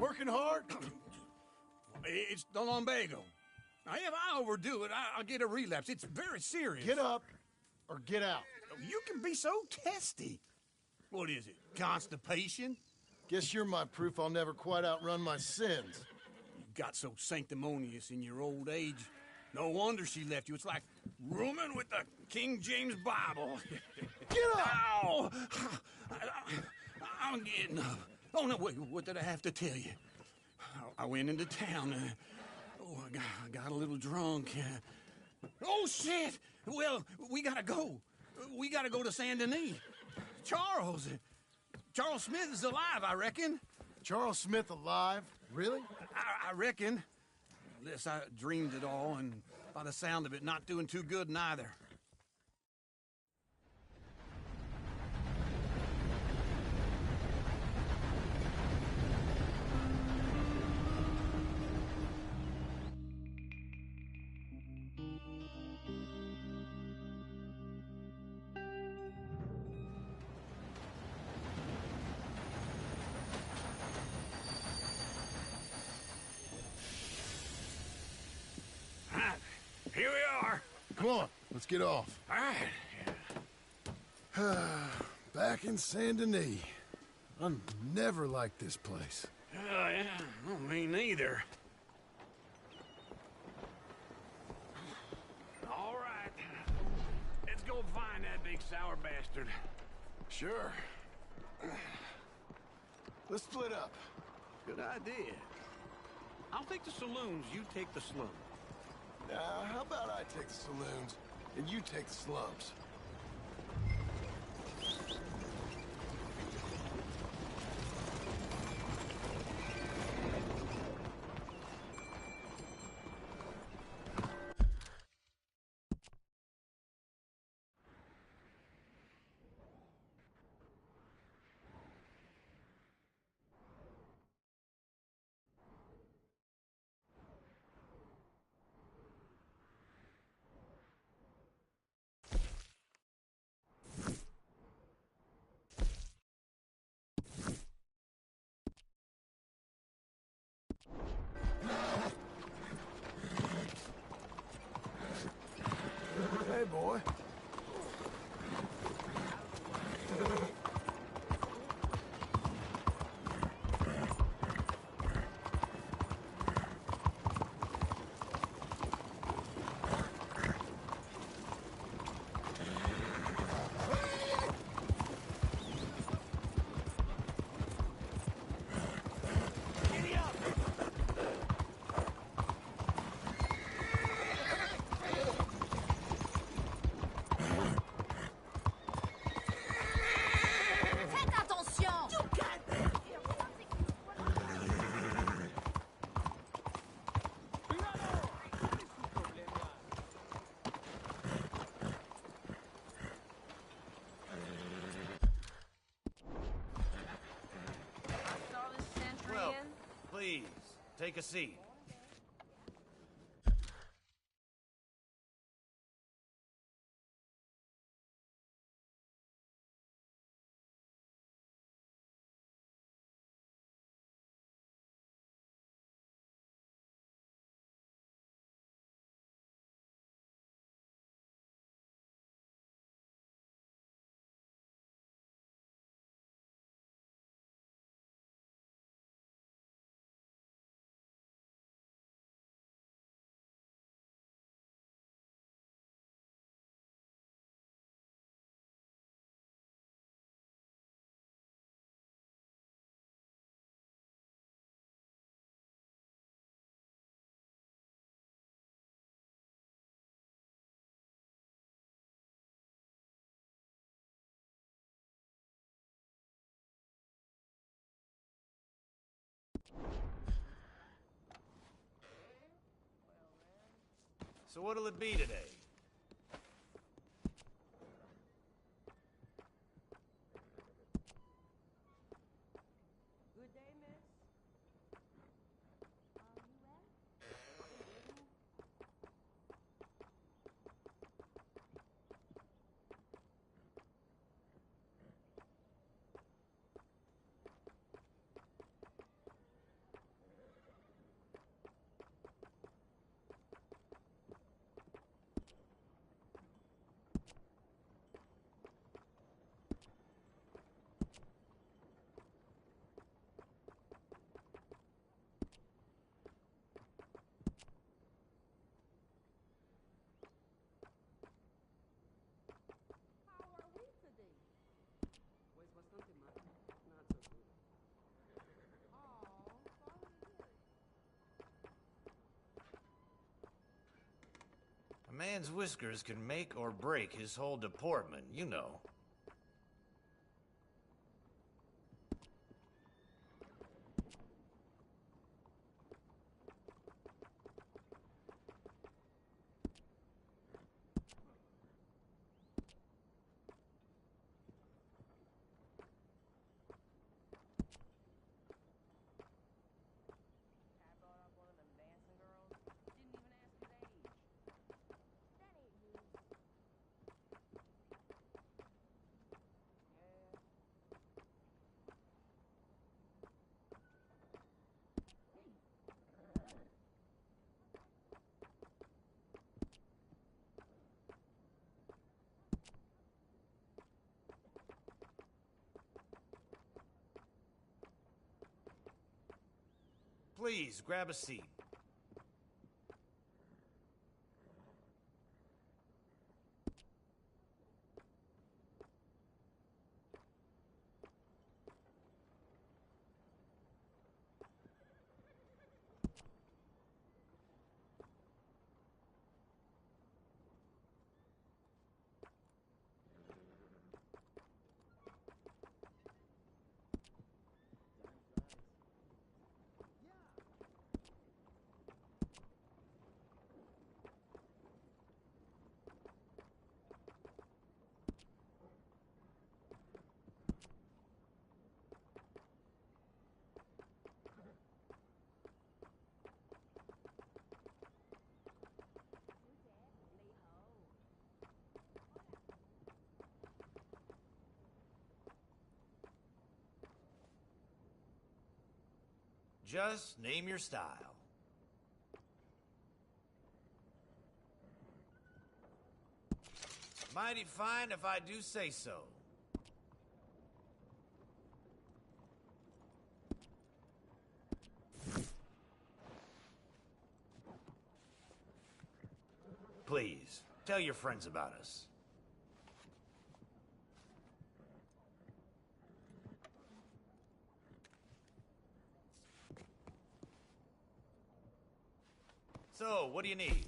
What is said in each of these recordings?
Working hard? It's the lumbago. Now, if I overdo it, I'll get a relapse. It's very serious. Get up or get out. You can be so testy. What is it, constipation? Guess you're my proof I'll never quite outrun my sins. You got so sanctimonious in your old age. No wonder she left you. It's like rooming with the King James Bible. Get up! Ow! I'm getting up. Oh, no, wait, what did I have to tell you? I went into town. I got a little drunk. Oh, shit! Well, we gotta go. We gotta go to Saint Denis. Charles Smith is alive, I reckon. Charles Smith alive? Really? I reckon. Unless I dreamed it all, and by the sound of it, not doing too good neither. Here we are. Come on, let's get off. All right. Back in Saint Denis. I never liked this place. Yeah, well, me neither. All right. Let's go find that big sour bastard. Sure. Let's split up. Good idea. I'll take the saloons, you take the slums. How about I take the saloons, and you take the slums? Hey, boy. Please, take a seat. So what'll it be today? Good day, miss. man's whiskers can make or break his whole deportment, you know. Please, grab a seat. Just name your style. Mighty fine if I do say so. Please, tell your friends about us. So, what do you need?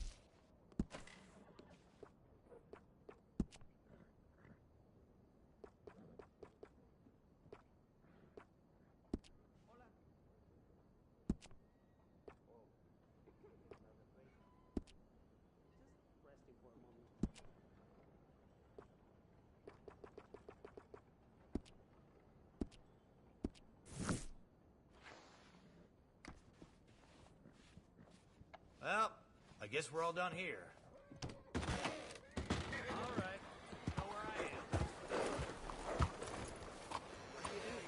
Well, I guess we're all done here. All right, you know where I am. What do you do?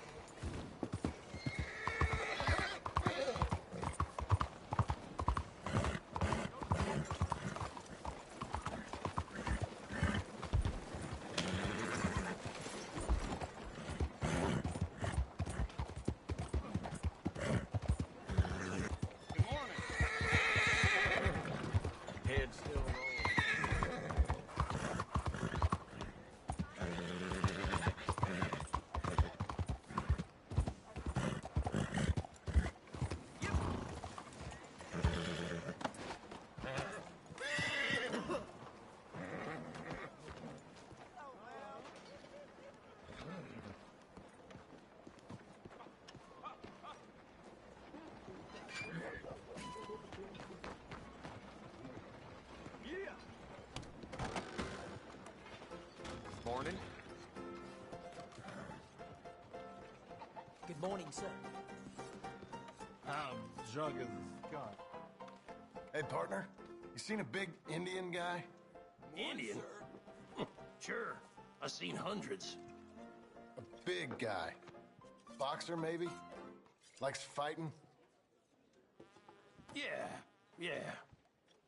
Good morning. Head still rolling. Morning. Good morning, sir. I'm drunk as a skunk. Hey, partner, you seen a big Indian guy? Indian? Sure. I've seen hundreds. A big guy. Boxer, maybe? Likes fighting? Yeah.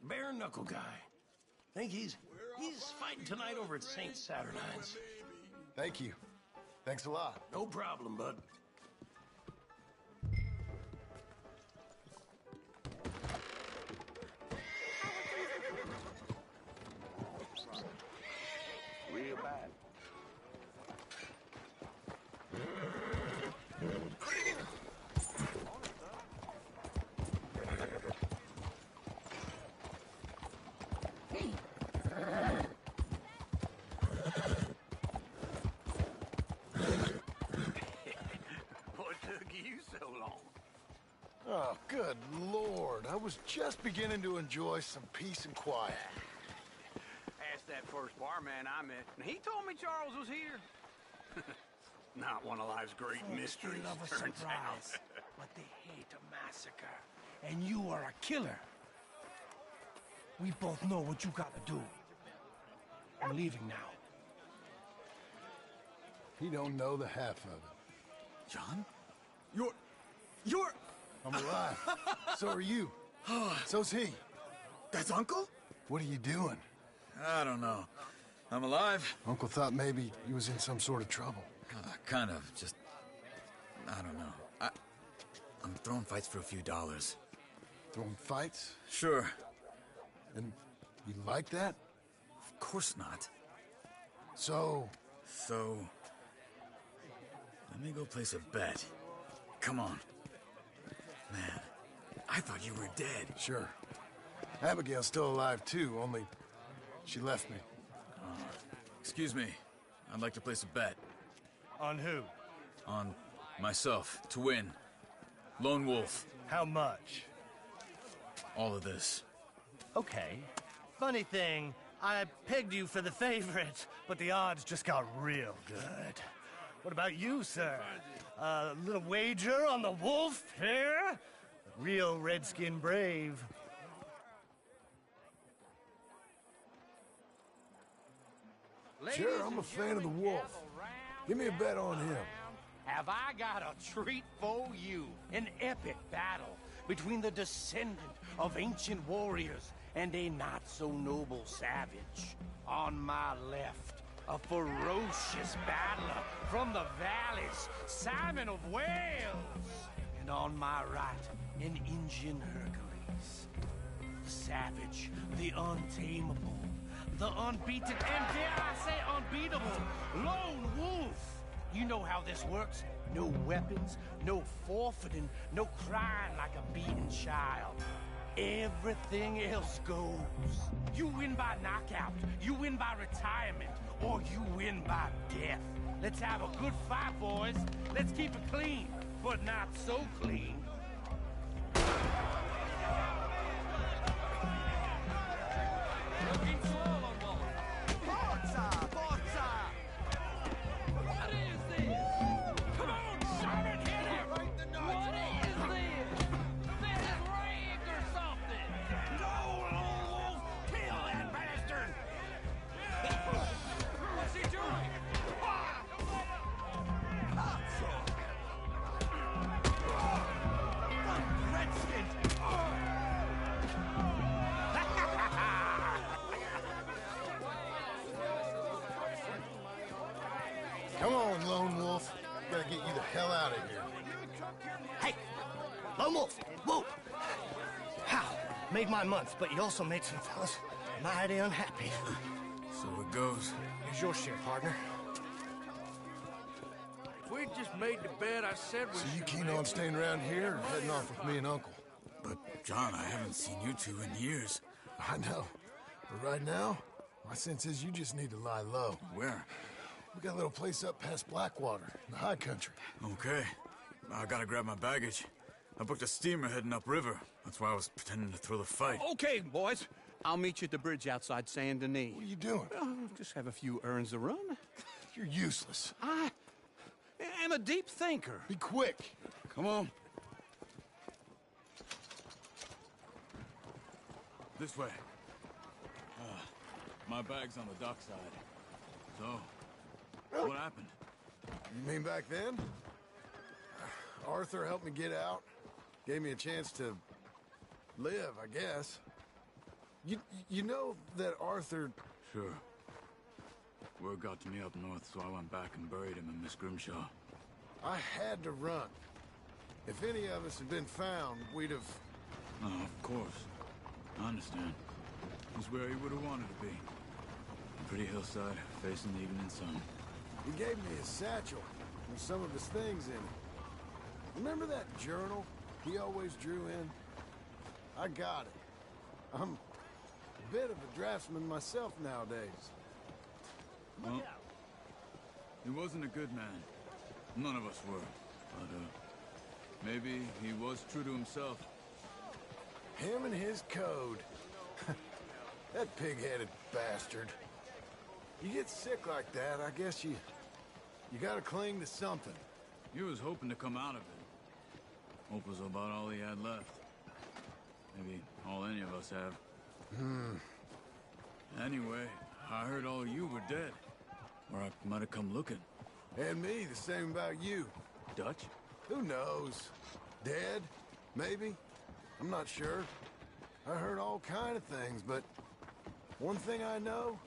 Bare knuckle guy. Think he's fighting tonight over at St. Saturnine's. Thank you. Thanks a lot. No problem, bud. Real bad. Oh, good Lord. I was just beginning to enjoy some peace and quiet. Asked that first barman I met, and he told me Charles was here. Not one of life's great mysteries, They love a turns surprise, out. but they hate a massacre. And you are a killer. We both know what you gotta do. I'm leaving now. He don't know the half of it. John? You're... I'm alive. So are you. So's he. That's Uncle? What are you doing? I don't know. I'm alive. Uncle thought maybe he was in some sort of trouble. Kind of. Just... I don't know. I'm throwing fights for a few dollars. Throwing fights? Sure. And you like that? Of course not. So... So... Let me go place a bet. Come on. Man, I thought you were dead. Sure. Abigail's still alive, too, only she left me. Excuse me. I'd like to place a bet. On who? On myself, to win. Lone Wolf. How much? All of this. Okay. Funny thing, I pegged you for the favorite, but the odds just got real good. What about you, sir? A little wager on the wolf here? Real redskin brave. Sure, I'm a fan of the wolf. Give me a bet on him. Have I got a treat for you? An epic battle between the descendant of ancient warriors and a not-so-noble savage. On my left, a ferocious battler from the valleys, Simon of Wales. And on my right, an Indian Hercules. The savage, the untamable, the unbeaten, and dare I say unbeatable, Lone Wolf. You know how this works. No weapons, no forfeiting, no crying like a beaten child. Everything else goes. You win by knockout, you win by retirement, or you win by death. Let's have a good fight, boys. Let's keep it clean, but not so clean. Looking slow, Lone Wolf. Forza! Forza! What is this? Come on, Simon, hit him! What is this? This is rigged or something! No, Lone Wolf! Kill that bastard! What's he doing? Redskin! Come on, Lone Wolf. Gotta get you the hell out of here. Hey! Lone Wolf! Whoa! How? Made my month, but you also made some fellas mighty unhappy. So it goes. Here's your share, partner. If we'd just made the bet I said we So you should keen make, on staying around here or heading off with me and Uncle? But, John, I haven't seen you two in years. I know. But right now, my sense is you just need to lie low. Where? We got a little place up past Blackwater, in the high country. Okay. I gotta grab my baggage. I booked a steamer heading upriver. That's why I was pretending to throw the fight. Okay, boys. I'll meet you at the bridge outside Saint Denis. What are you doing? Just have a few errands to run. You're useless. I am a deep thinker. Be quick. Come on. This way. My bag's on the dockside. So, what happened? You mean back then? Arthur helped me get out. Gave me a chance to live, I guess. You know that Arthur... Sure. Word got to me up north, so I went back and buried him in Miss Grimshaw. I had to run. If any of us had been found, we'd have... Oh, of course. I understand. He's where he would have wanted to be. A pretty hillside, facing the evening sun. He gave me his satchel with some of his things in it. Remember that journal he always drew in? I got it. I'm a bit of a draftsman myself nowadays. Well, he wasn't a good man. None of us were. But, Maybe he was true to himself. Him and his code. That pig-headed bastard. You get sick like that, I guess you gotta cling to something. He was hoping to come out of it. Hope was about all he had left. Maybe all any of us have. Anyway, I heard all you were dead. Or I might have come looking. And me, the same about you. Dutch? Who knows? Dead? Maybe? I'm not sure. I heard all kind of things, but one thing I know...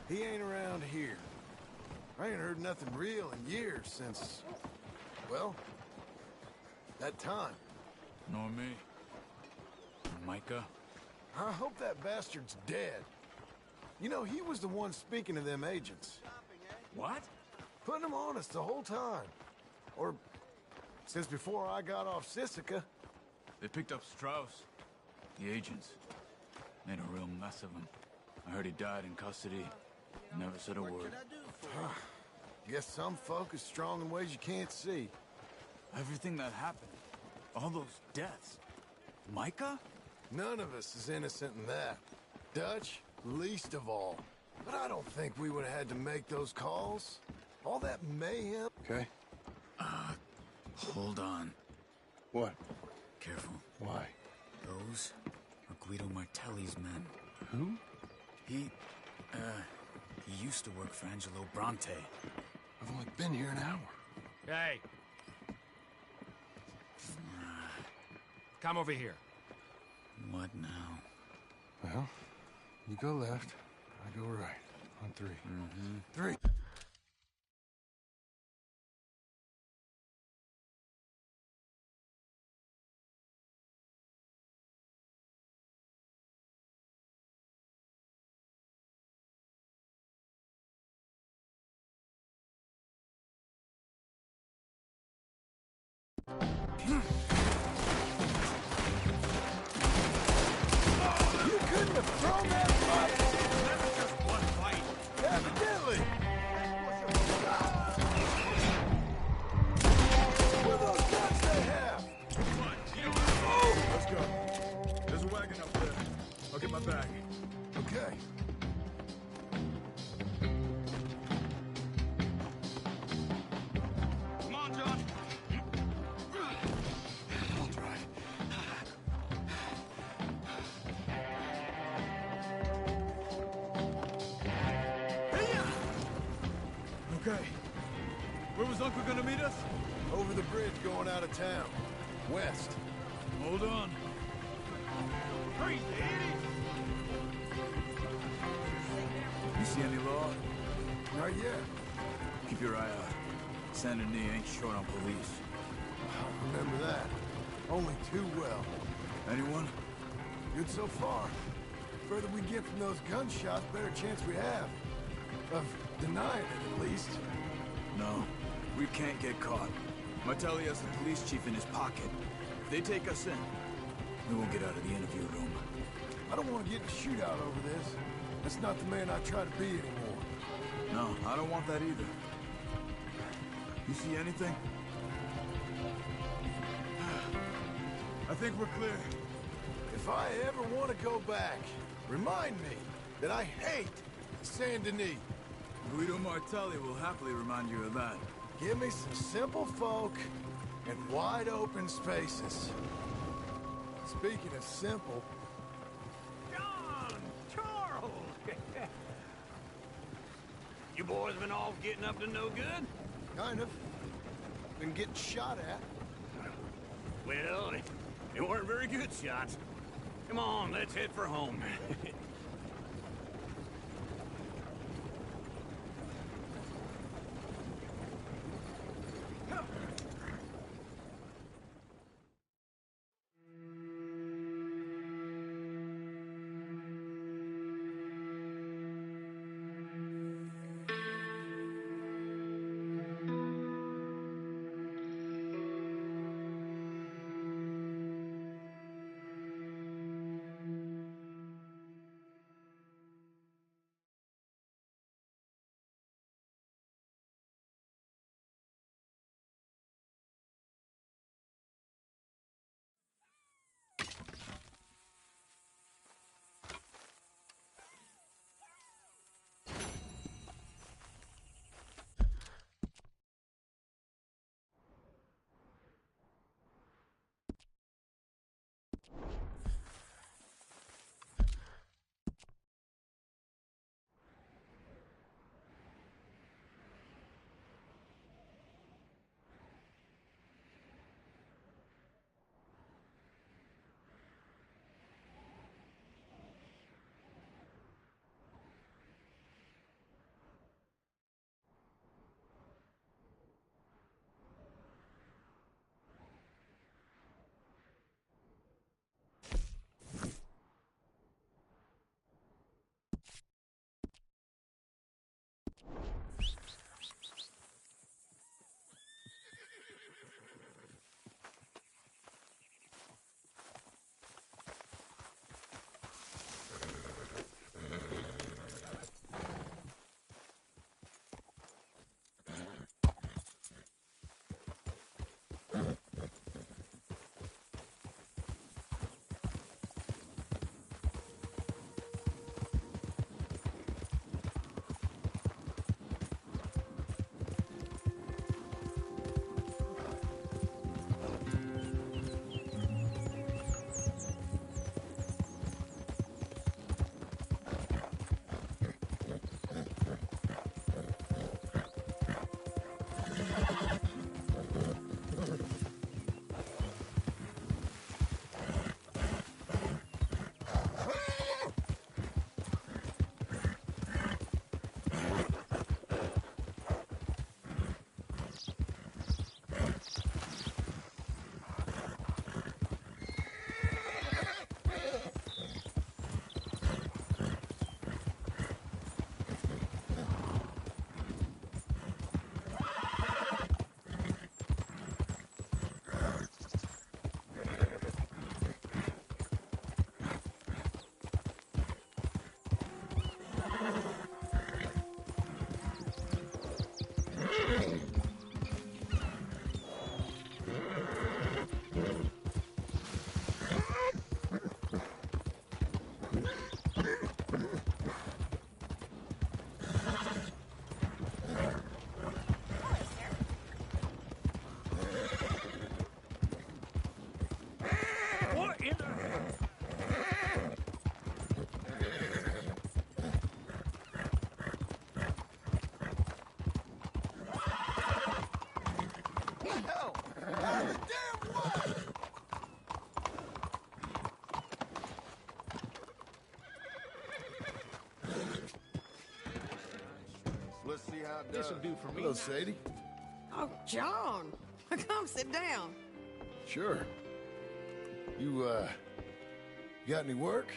He ain't around here. I ain't heard nothing real in years since... well, that time. Nor me. Micah? I hope that bastard's dead. You know, he was the one speaking to them agents. What? Putting them on us the whole time. Or, since before I got off Sisika. They picked up Strauss. The agents. Made a real mess of him. I heard he died in custody. Never said a word. Guess some folk is strong in ways you can't see. Everything that happened. All those deaths. Micah? None of us is innocent in that. Dutch, least of all. But I don't think we would have had to make those calls. All that mayhem. Okay. Hold on. What? Careful. Why? Those are Guido Martelli's men. Who? He used to work for Angelo Bronte. I've only been here an hour. Hey. Come over here. What now? Well, you go left, I go right. On three. Three. You couldn't have thrown that fight! That's just one fight. Evidently! What are those guns they have? Come on, you know. Oh! Let's go. There's a wagon up there. I'll get my bag. Okay. Come on, John. I'll try. Okay. Where was Uncle gonna meet us? Over the bridge going out of town. West. Hold on. Crazy, idiot. You see any law? Not yet. Keep your eye out. Saint Denis ain't short on police. I remember that. Only too well. Anyone? Good so far. Further we get from those gunshots, better chance we have. Of denying it, at least. No. We can't get caught. Martelli has the police chief in his pocket. If they take us in, we won't get out of the interview room. I don't want to get in a shootout over this. That's not the man I try to be anymore. No, I don't want that either. You see anything? I think we're clear. If I ever want to go back, remind me that I hate Saint Denis. Guido Martelli will happily remind you of that. Give me some simple folk and wide open spaces. Speaking of simple, John! Charles! You boys been all getting up to no good? kind of. Been getting shot at. Well, they weren't very good shots. Come on, let's head for home. Out of the damn way! Let's see how it does. This'll do for me. Hello, Sadie. Oh, John. Come sit down. Sure. You got any work?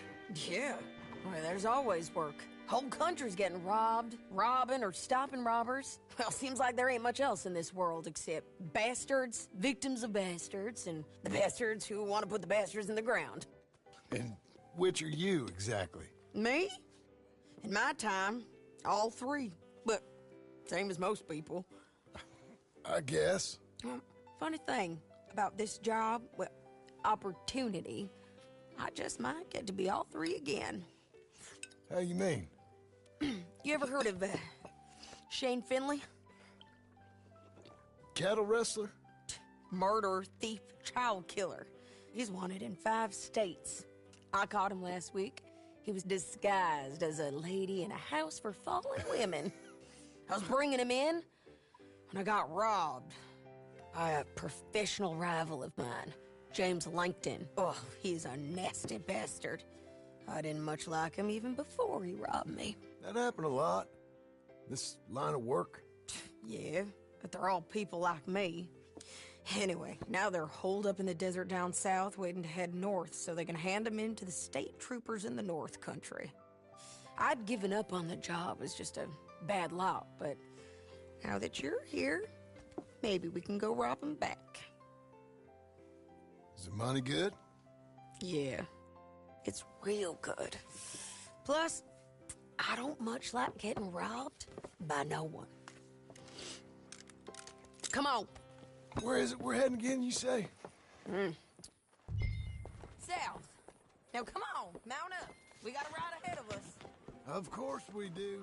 Yeah. Well, there's always work. Whole country's getting robbed, robbing, or stopping robbers. Well, seems like there ain't much else in this world except bastards, victims of bastards, and the bastards who want to put the bastards in the ground. And which are you, exactly? Me? In my time, all three. But same as most people. I guess. Funny thing about this job, well, opportunity, I just might get to be all three again. How you mean? You ever heard of Shane Finley? Cattle wrestler? Murderer, thief, child killer. He's wanted in 5 states. I caught him last week. He was disguised as a lady in a house for fallen women. I was bringing him in when I got robbed by a professional rival of mine, James Langton. Oh, he's a nasty bastard. I didn't much like him even before he robbed me. That happened a lot. This line of work. Yeah, but they're all people like me. Anyway, now they're holed up in the desert down south waiting to head north so they can hand them in to the state troopers in the north country. I'd given up on the job as just a bad lot, but now that you're here, maybe we can go rob them back. Is the money good? Yeah, it's real good. Plus, I don't much like getting robbed by no one. Come on. Where is it we're heading again, you say? South. Now come on, mount up. We got a ride ahead of us. Of course we do.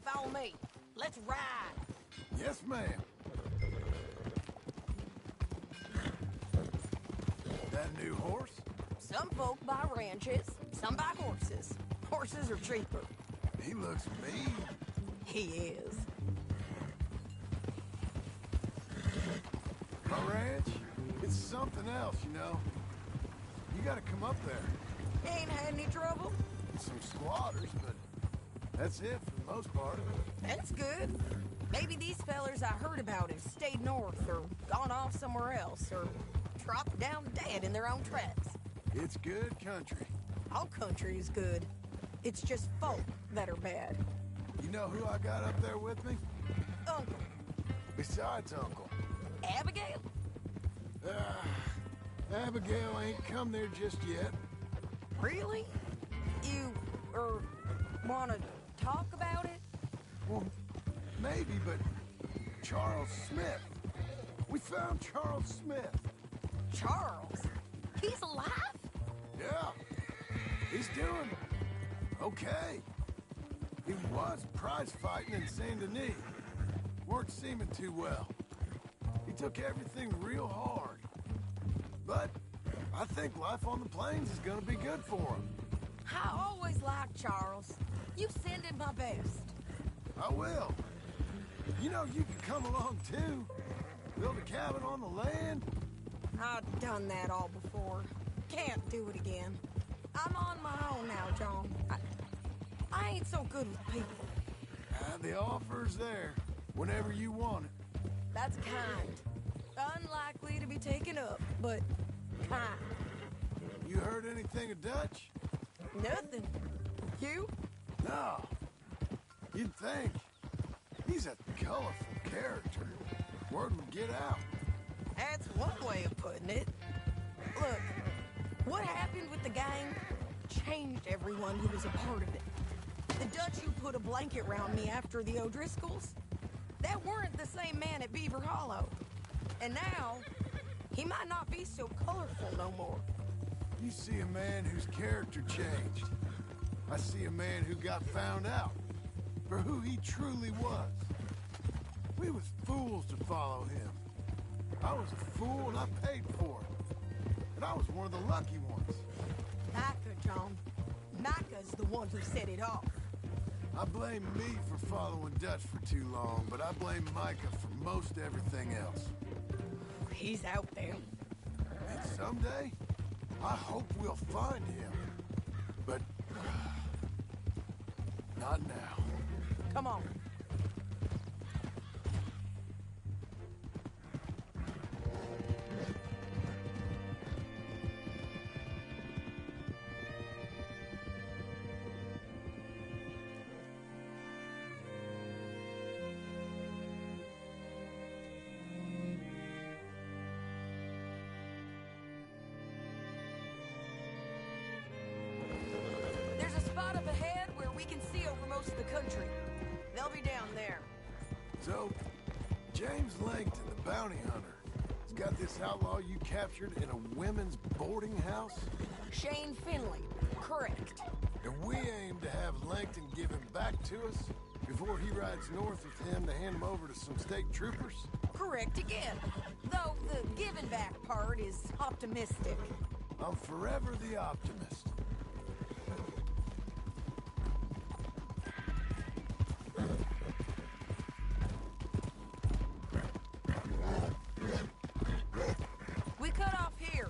Follow me. Let's ride. Yes, ma'am. That new horse? Some folk buy ranches, some buy horses. Horses are cheaper. He looks mean. He is. My ranch? It's something else, you know. You gotta come up there. Ain't had any trouble? Some squatters, but that's it for the most part. That's good. Maybe these fellers I heard about have stayed north or gone off somewhere else or dropped down dead in their own tracks. It's good country. All country is good. It's just folk that are bad. You know who I got up there with me? Uncle. Besides Uncle. Abigail? Abigail ain't come there just yet. Really? You, wanna talk about it? Well, maybe, but Charles Smith. We found Charles Smith. Charles? He's alive? Yeah. He's doing okay. He was prize fighting in Saint Denis. Weren't seeming too well. He took everything real hard. But I think life on the plains is gonna be good for him. I always liked Charles. You send him my best. I will. You know, you can come along too. Build a cabin on the land. I've done that all before. Can't do it again. I'm on my own now, John. I ain't so good with people. The offer's there whenever you want it. That's kind. Unlikely to be taken up, but kind. You heard anything of Dutch? Nothing. You? No. You'd think. He's a colorful character. Word would get out. That's one way of putting it. Look, what happened with the gang changed everyone who was a part of it. The Dutch who put a blanket around me after the O'Driscolls, that weren't the same man at Beaver Hollow. And now, he might not be so colorful no more. You see a man whose character changed. I see a man who got found out for who he truly was. We was fools to follow him. I was a fool and I paid for it. And I was one of the lucky ones. Micah, John. Micah's the one who set it off. I blame me for following Dutch for too long, but I blame Micah for most everything else. He's out there. And someday, I hope we'll find him. But... not now. Come on. There's a spot up ahead where we can see over most of the country. They'll be down there. So, James Langton, the bounty hunter, has got this outlaw you captured in a women's boarding house? Shane Finley. Correct. And we aim to have Langton give him back to us before he rides north with him to hand him over to some state troopers? Correct again. Though the giving back part is optimistic. I'm forever the optimist. We cut off here.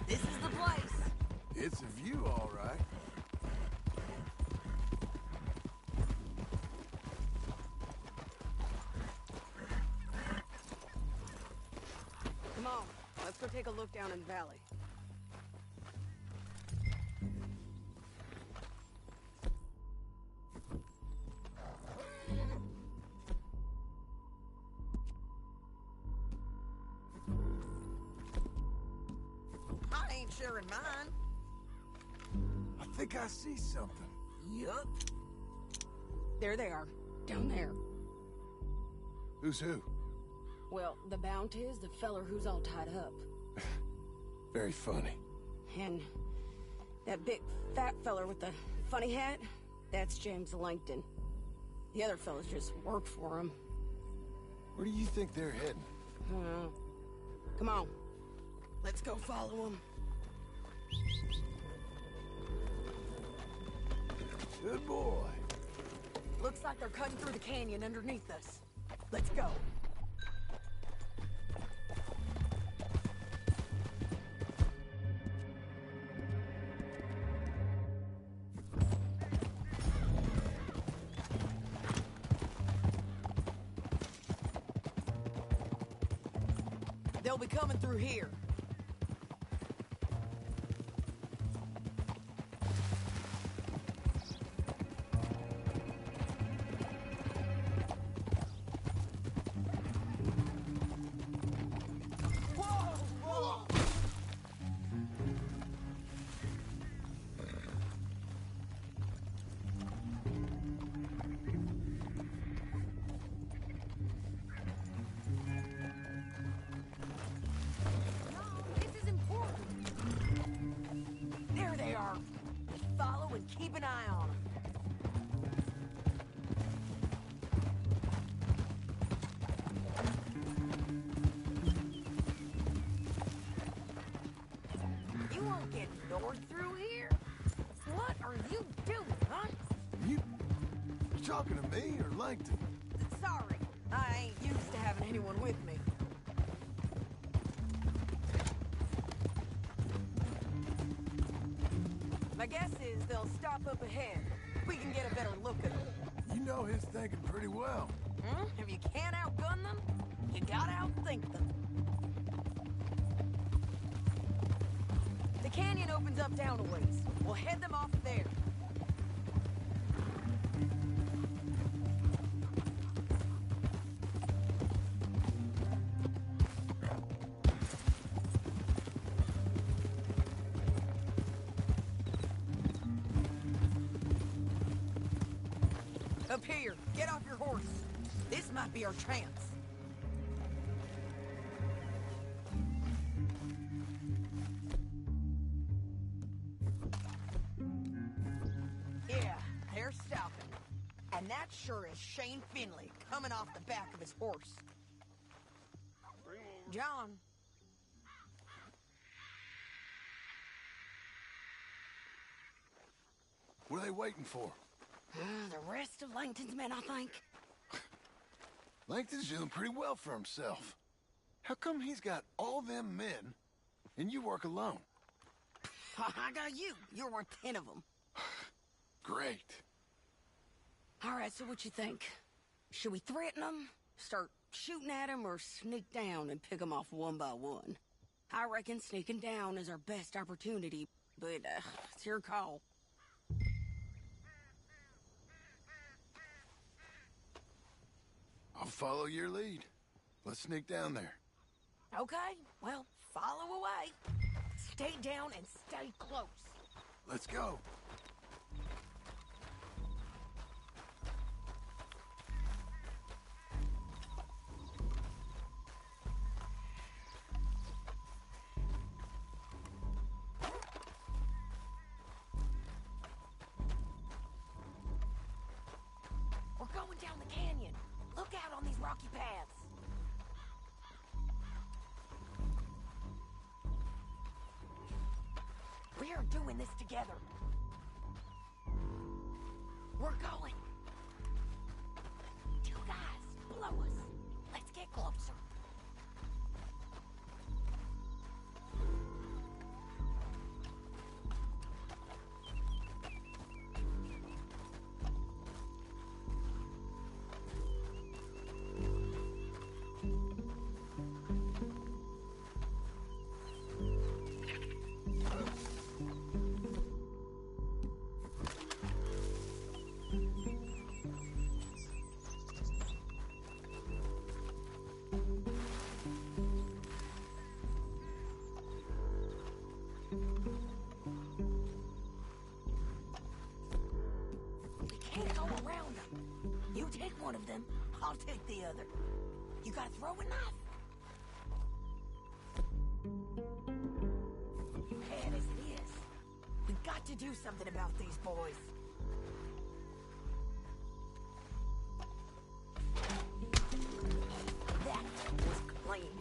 This is the place. It's a view, all right. Come on, let's go take a look down in the valley. I ain't sharing mine. I think I see something. Yup. There they are, down there. Who's who? Well, the bounty is the feller who's all tied up. Very funny. And that big fat feller with the funny hat, that's James Langton. The other fellas just work for him. Where do you think they're heading? Come on. Let's go follow him. Good boy. Looks like they're cutting through the canyon underneath us. Let's go. They'll be coming through here. Follow and keep an eye on them. You won't get north through here? What are you doing, huh? You talking to me or Langton? Sorry, I ain't used to having anyone with me. My guess is they'll stop up ahead. We can get a better look at them. You know his thinking pretty well. If you can't outgun them, you gotta outthink them. The canyon opens up down a ways. We'll head them off there. Up here, get off your horse. This might be our chance. Yeah, that sure is Shane Finley coming off the back of his horse. John. What are they waiting for? The rest of Langton's men, I think. Langton's doing pretty well for himself. How come he's got all them men, and you work alone? I got you. You're worth 10 of them. Great. All right, so what you think? Should we threaten them, start shooting at them, or sneak down and pick them off one by one? I reckon sneaking down is our best opportunity, but it's your call. I'll follow your lead. Let's sneak down there. Okay, well, follow away. Stay down and stay close. Let's go. We're going down the canyon. Look out on these rocky paths. We are doing this together. We're going. 2 guys below us. Let's get closer. Take one of them, I'll take the other. You got a throwing knife? Bad as it is, we got to do something about these boys. That was clean.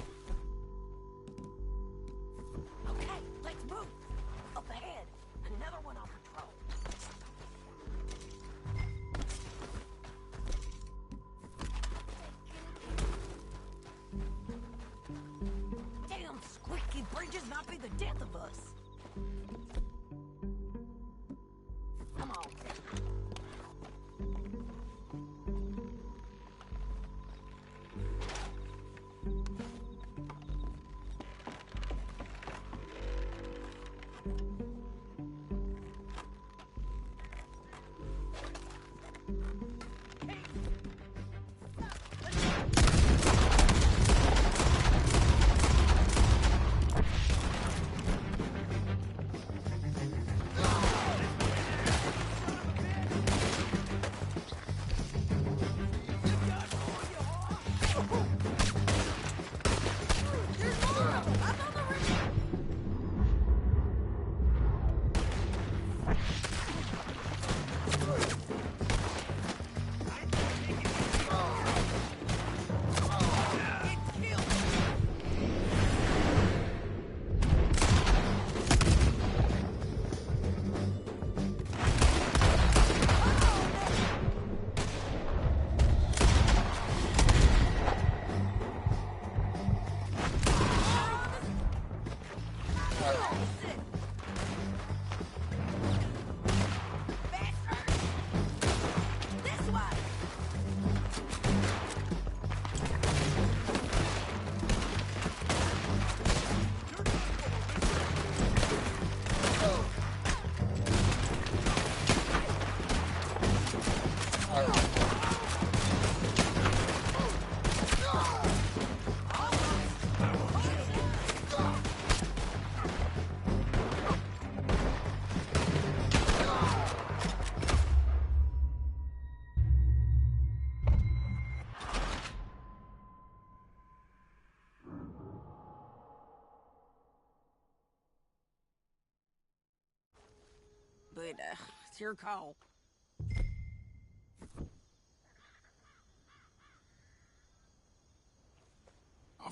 Okay, let's move. Up ahead, another one on patrol. Squeaky bridges might be the death of us. Come on. But it's your call.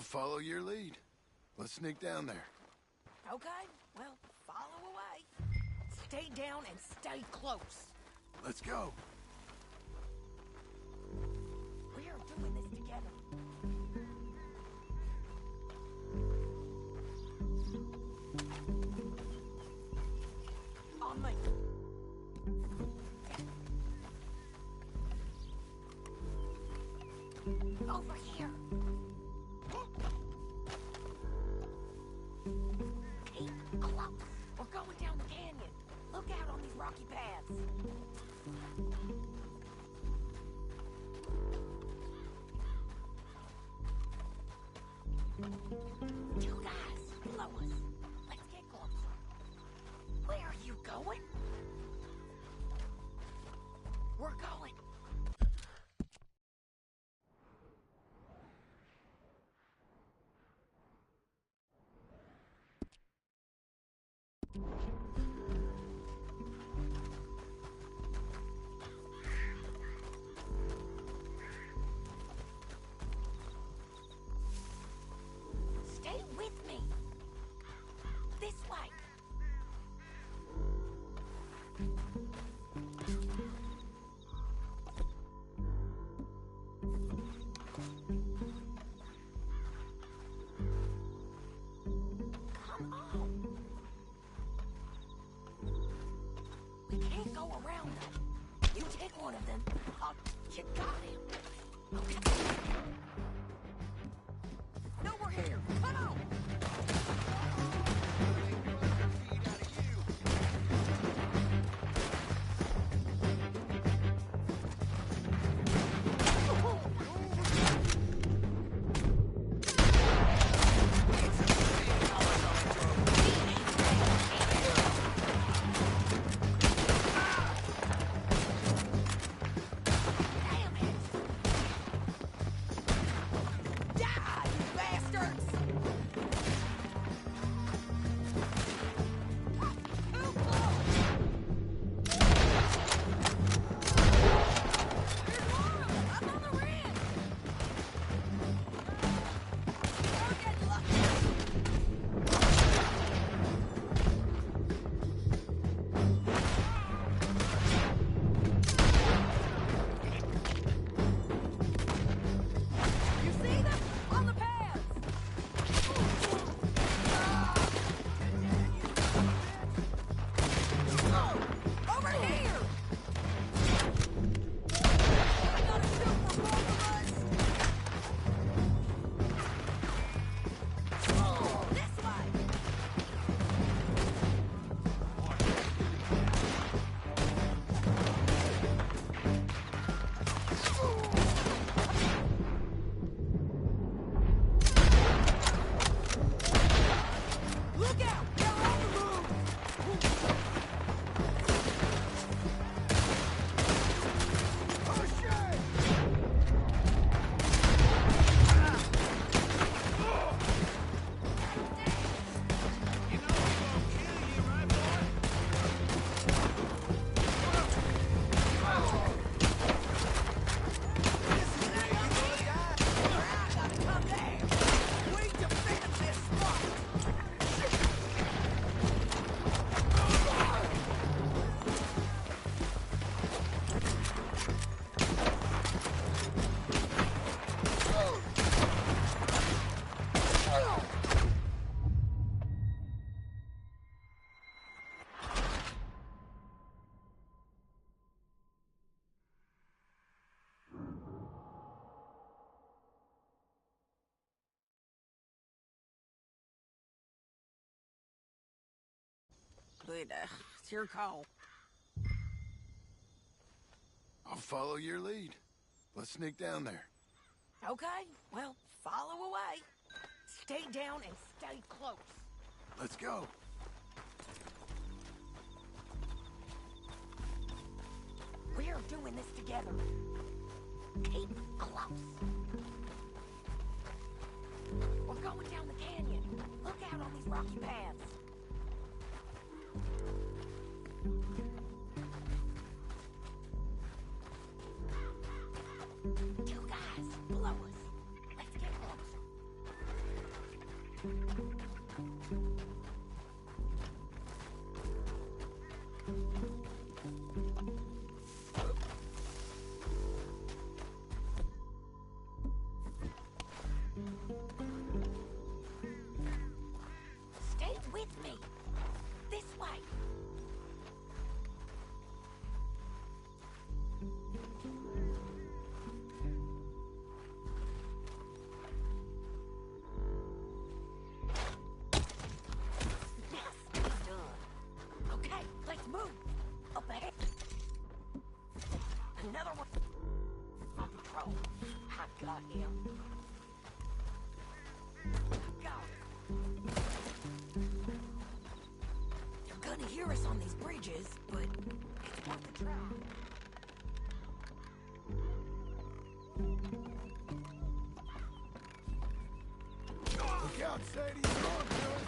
follow your lead. Let's sneak down there. Okay, well, follow away. Stay down and stay close. Let's go. We are doing this together. On me. Over here. Keep close. We're going down the canyon. Look out on these rocky paths. You guys, below us. Let's get closer. Where are you going? We're going. Stay with me. This way. Come on. We can't go around them. You take one of them. Oh, you got him. Okay. No, we're here. Come on. Damn it. Die, you bastards. Too close. There's more of them up on the ridge. We're getting lucky. You see them? On the paths! Over here! I gotta shoot for both of us! This way! Look out! They're on the move! Oh, shit! You know we gonna kill you, right, boy? I gotta come down! We defended this spot! But, it's your call. I'll follow your lead. Let's sneak down there. Okay, well, follow away. Stay down and stay close. Let's go. We're doing this together. Keep close. We're going down the canyon. Look out on these rocky paths. You guys, below us. Let's get closer. Stay with me. This way. Now done. Okay, let's move. Up ahead. Another one. On patrol. I got him. Got him. They're gonna hear us on these bridges, but it's worth a try. Look out, Sadie. You're on to it.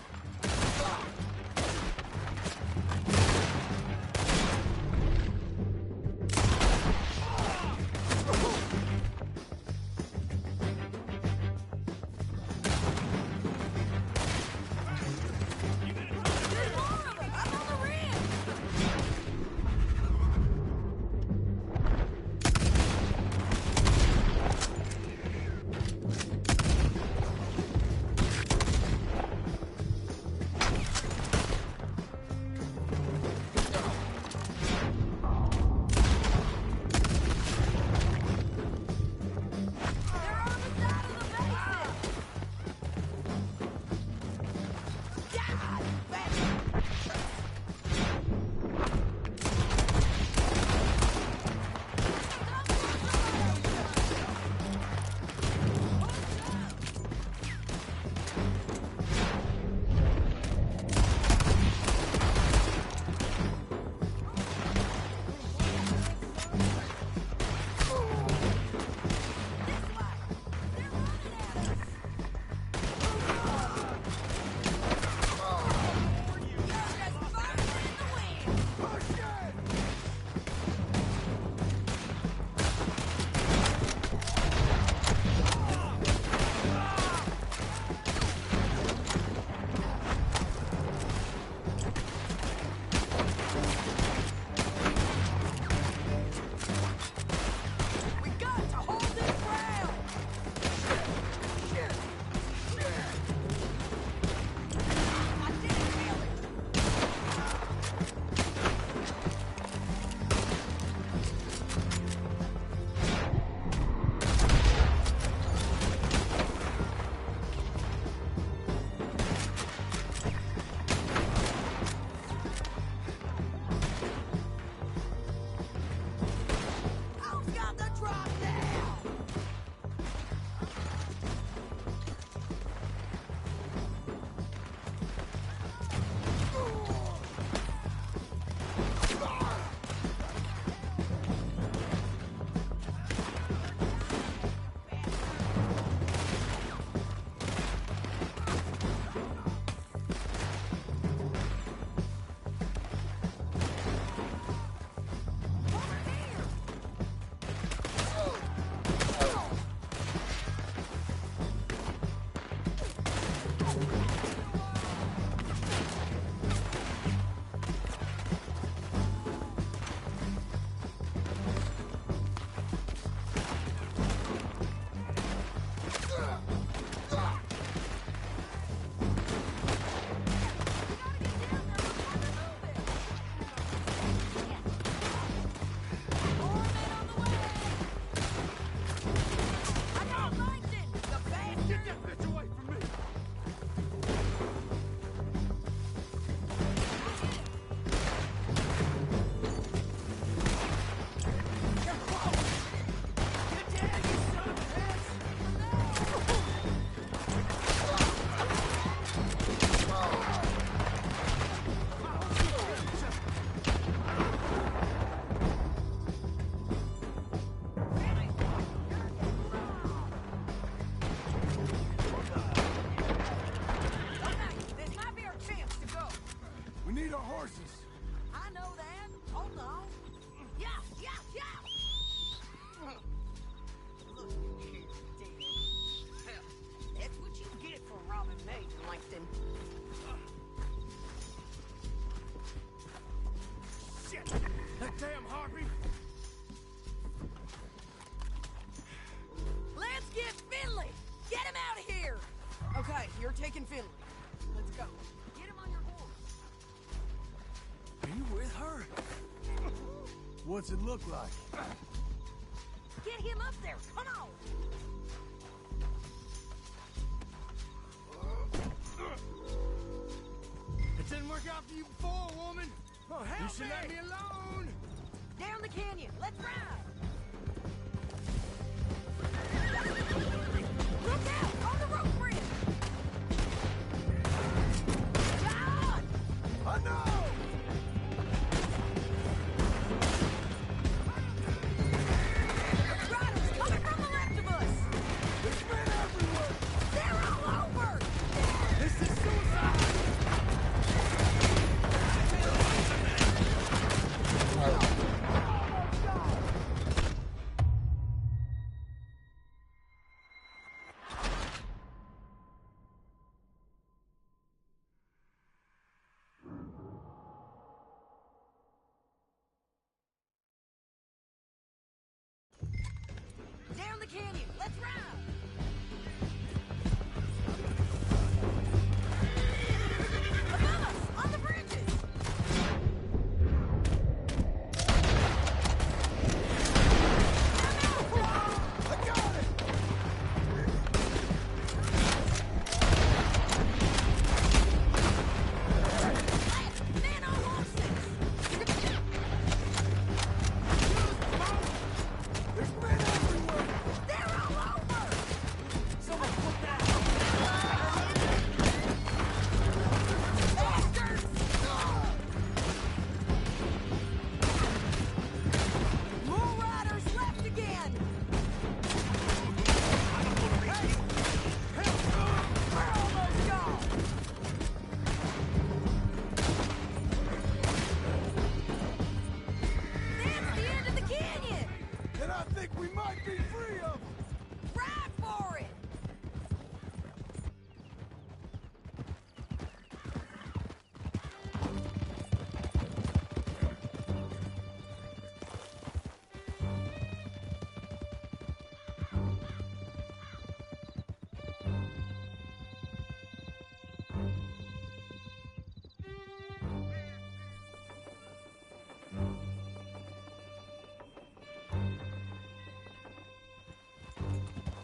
taking Finley. Let's go. Get him on your horse. Are you with her? What's it look like? Get him up there. Come on. It didn't work out for you before, woman. Oh, help you should let me alone. Down the canyon. Let's ride. Look out! On the rope bridge! John! I know! Riders coming from the left of us! There's men everywhere! They're all over! This is suicide. Down the canyon! Let's ride! Above us! On the bridges! I got it! Men on horses! There's men everywhere! They're all over! Someone put that bastards! More riders left again! We're almost gone! That's the end of the canyon! And I think we might be free of them! Ride for it!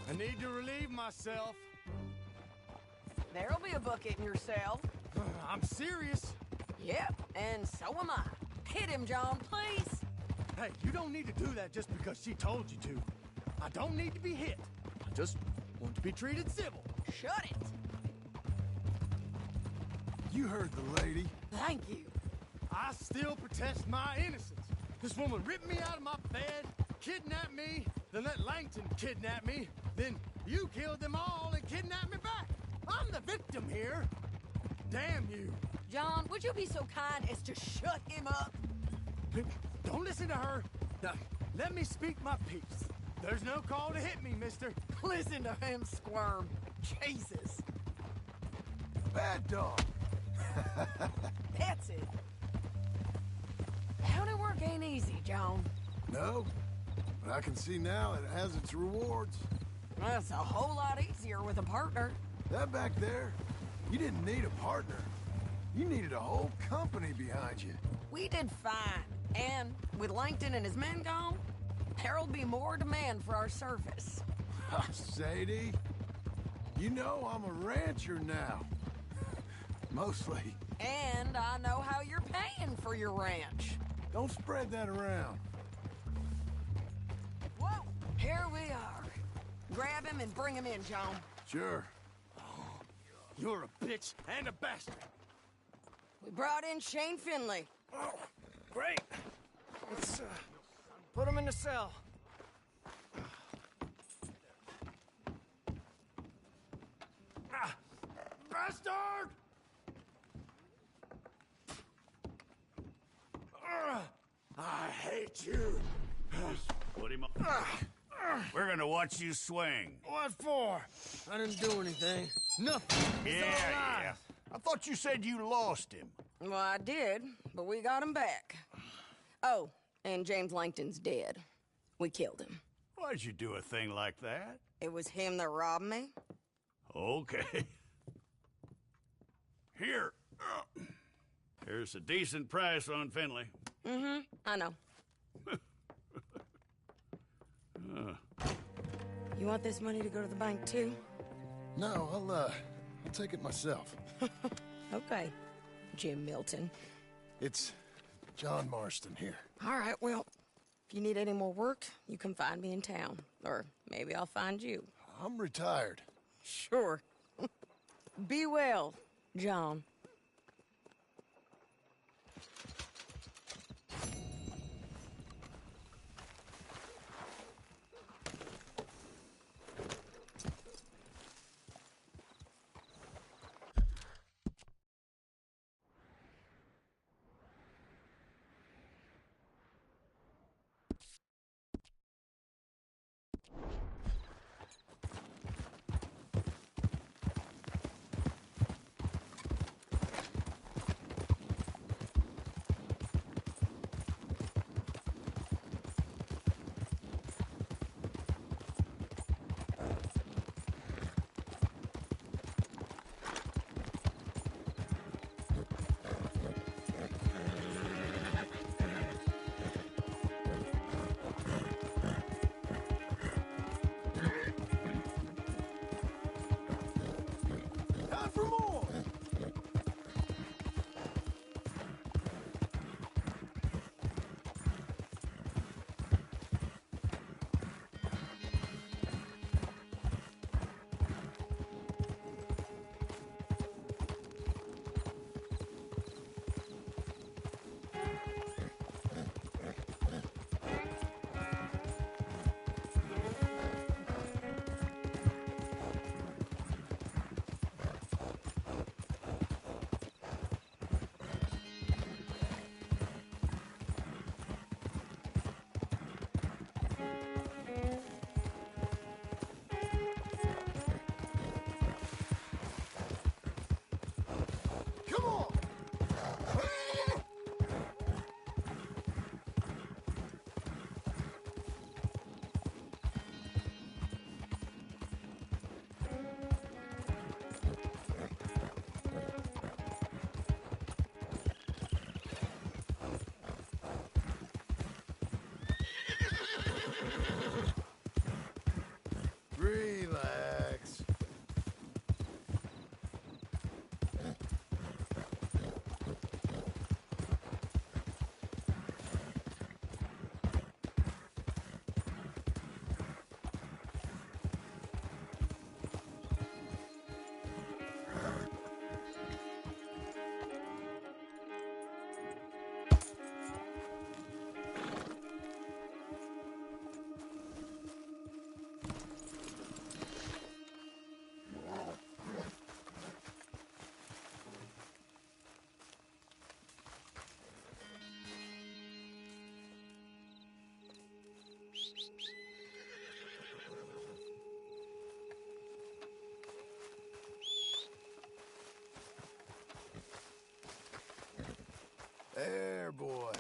I need to relieve myself. There'll be a bucket in your cell. I'm serious. Yep, and so am I. Hit him, John, please. Hey, you don't need to do that just because she told you to. I don't need to be hit. I just want to be treated civil. Shut it. You heard the lady. Thank you. I still protest my innocence. This woman ripped me out of my bed, kidnapped me, then let Langton kidnap me, then you killed them all and kidnapped me back. I'm the victim here. Damn you. John, would you be so kind as to shut him up? Don't listen to her. Now, let me speak my piece. There's no call to hit me, mister. Listen to him squirm. Jesus. Bad dog. That's it. County work ain't easy, John. No, but I can see now it has its rewards. That's a whole lot easier with a partner. That back there, you didn't need a partner. You needed a whole company behind you. We did fine. And with Langton and his men gone, there'll be more demand for our service. Sadie, you know I'm a rancher now. Mostly. And I know how you're paying for your ranch. Don't spread that around. Whoa, here we are. Grab him and bring him in, John. Sure. You're a bitch and a bastard. We brought in Shane Finley. Oh, great. Let's put him in the cell. Bastard! I hate you. Put him up. We're gonna watch you swing. What for? I didn't do anything. Nothing. Yeah. I thought you said you lost him. Well, I did, but we got him back. Oh, and James Langton's dead. We killed him. Why'd you do a thing like that? It was him that robbed me. Okay. Here. Here's a decent price on Finley. Mm-hmm, I know. You want this money to go to the bank, too? No, I'll take it myself. Okay, Jim Milton. It's John Marston here. All right, well, if you need any more work, you can find me in town. Or maybe I'll find you. I'm retired. Sure. Be well, John. Time for more! Come on! Relax. There, boy.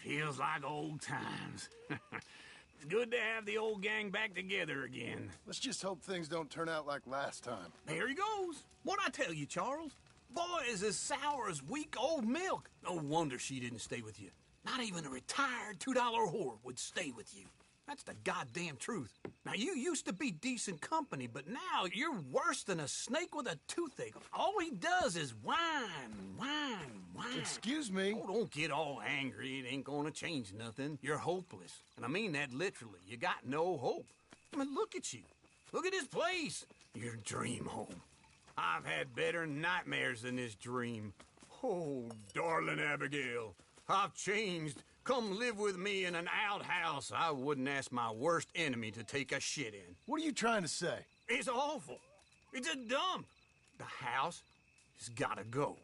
Feels like old times. It's good to have the old gang back together again. Let's just hope things don't turn out like last time. There he goes. What'd I tell you, Charles? Boy is as sour as week-old milk. No wonder she didn't stay with you. Not even a retired $2 whore would stay with you. That's the goddamn truth. Now, you used to be decent company, but now you're worse than a snake with a toothache. All he does is whine. Excuse me? Oh, don't get all angry. It ain't gonna change nothing. You're hopeless. And I mean that literally. You got no hope. I mean, look at you. Look at this place. Your dream home. I've had better nightmares than this dream. Oh, darling Abigail, I've changed. Come live with me in an outhouse I wouldn't ask my worst enemy to take a shit in. What are you trying to say? It's awful. It's a dump. The house has gotta go.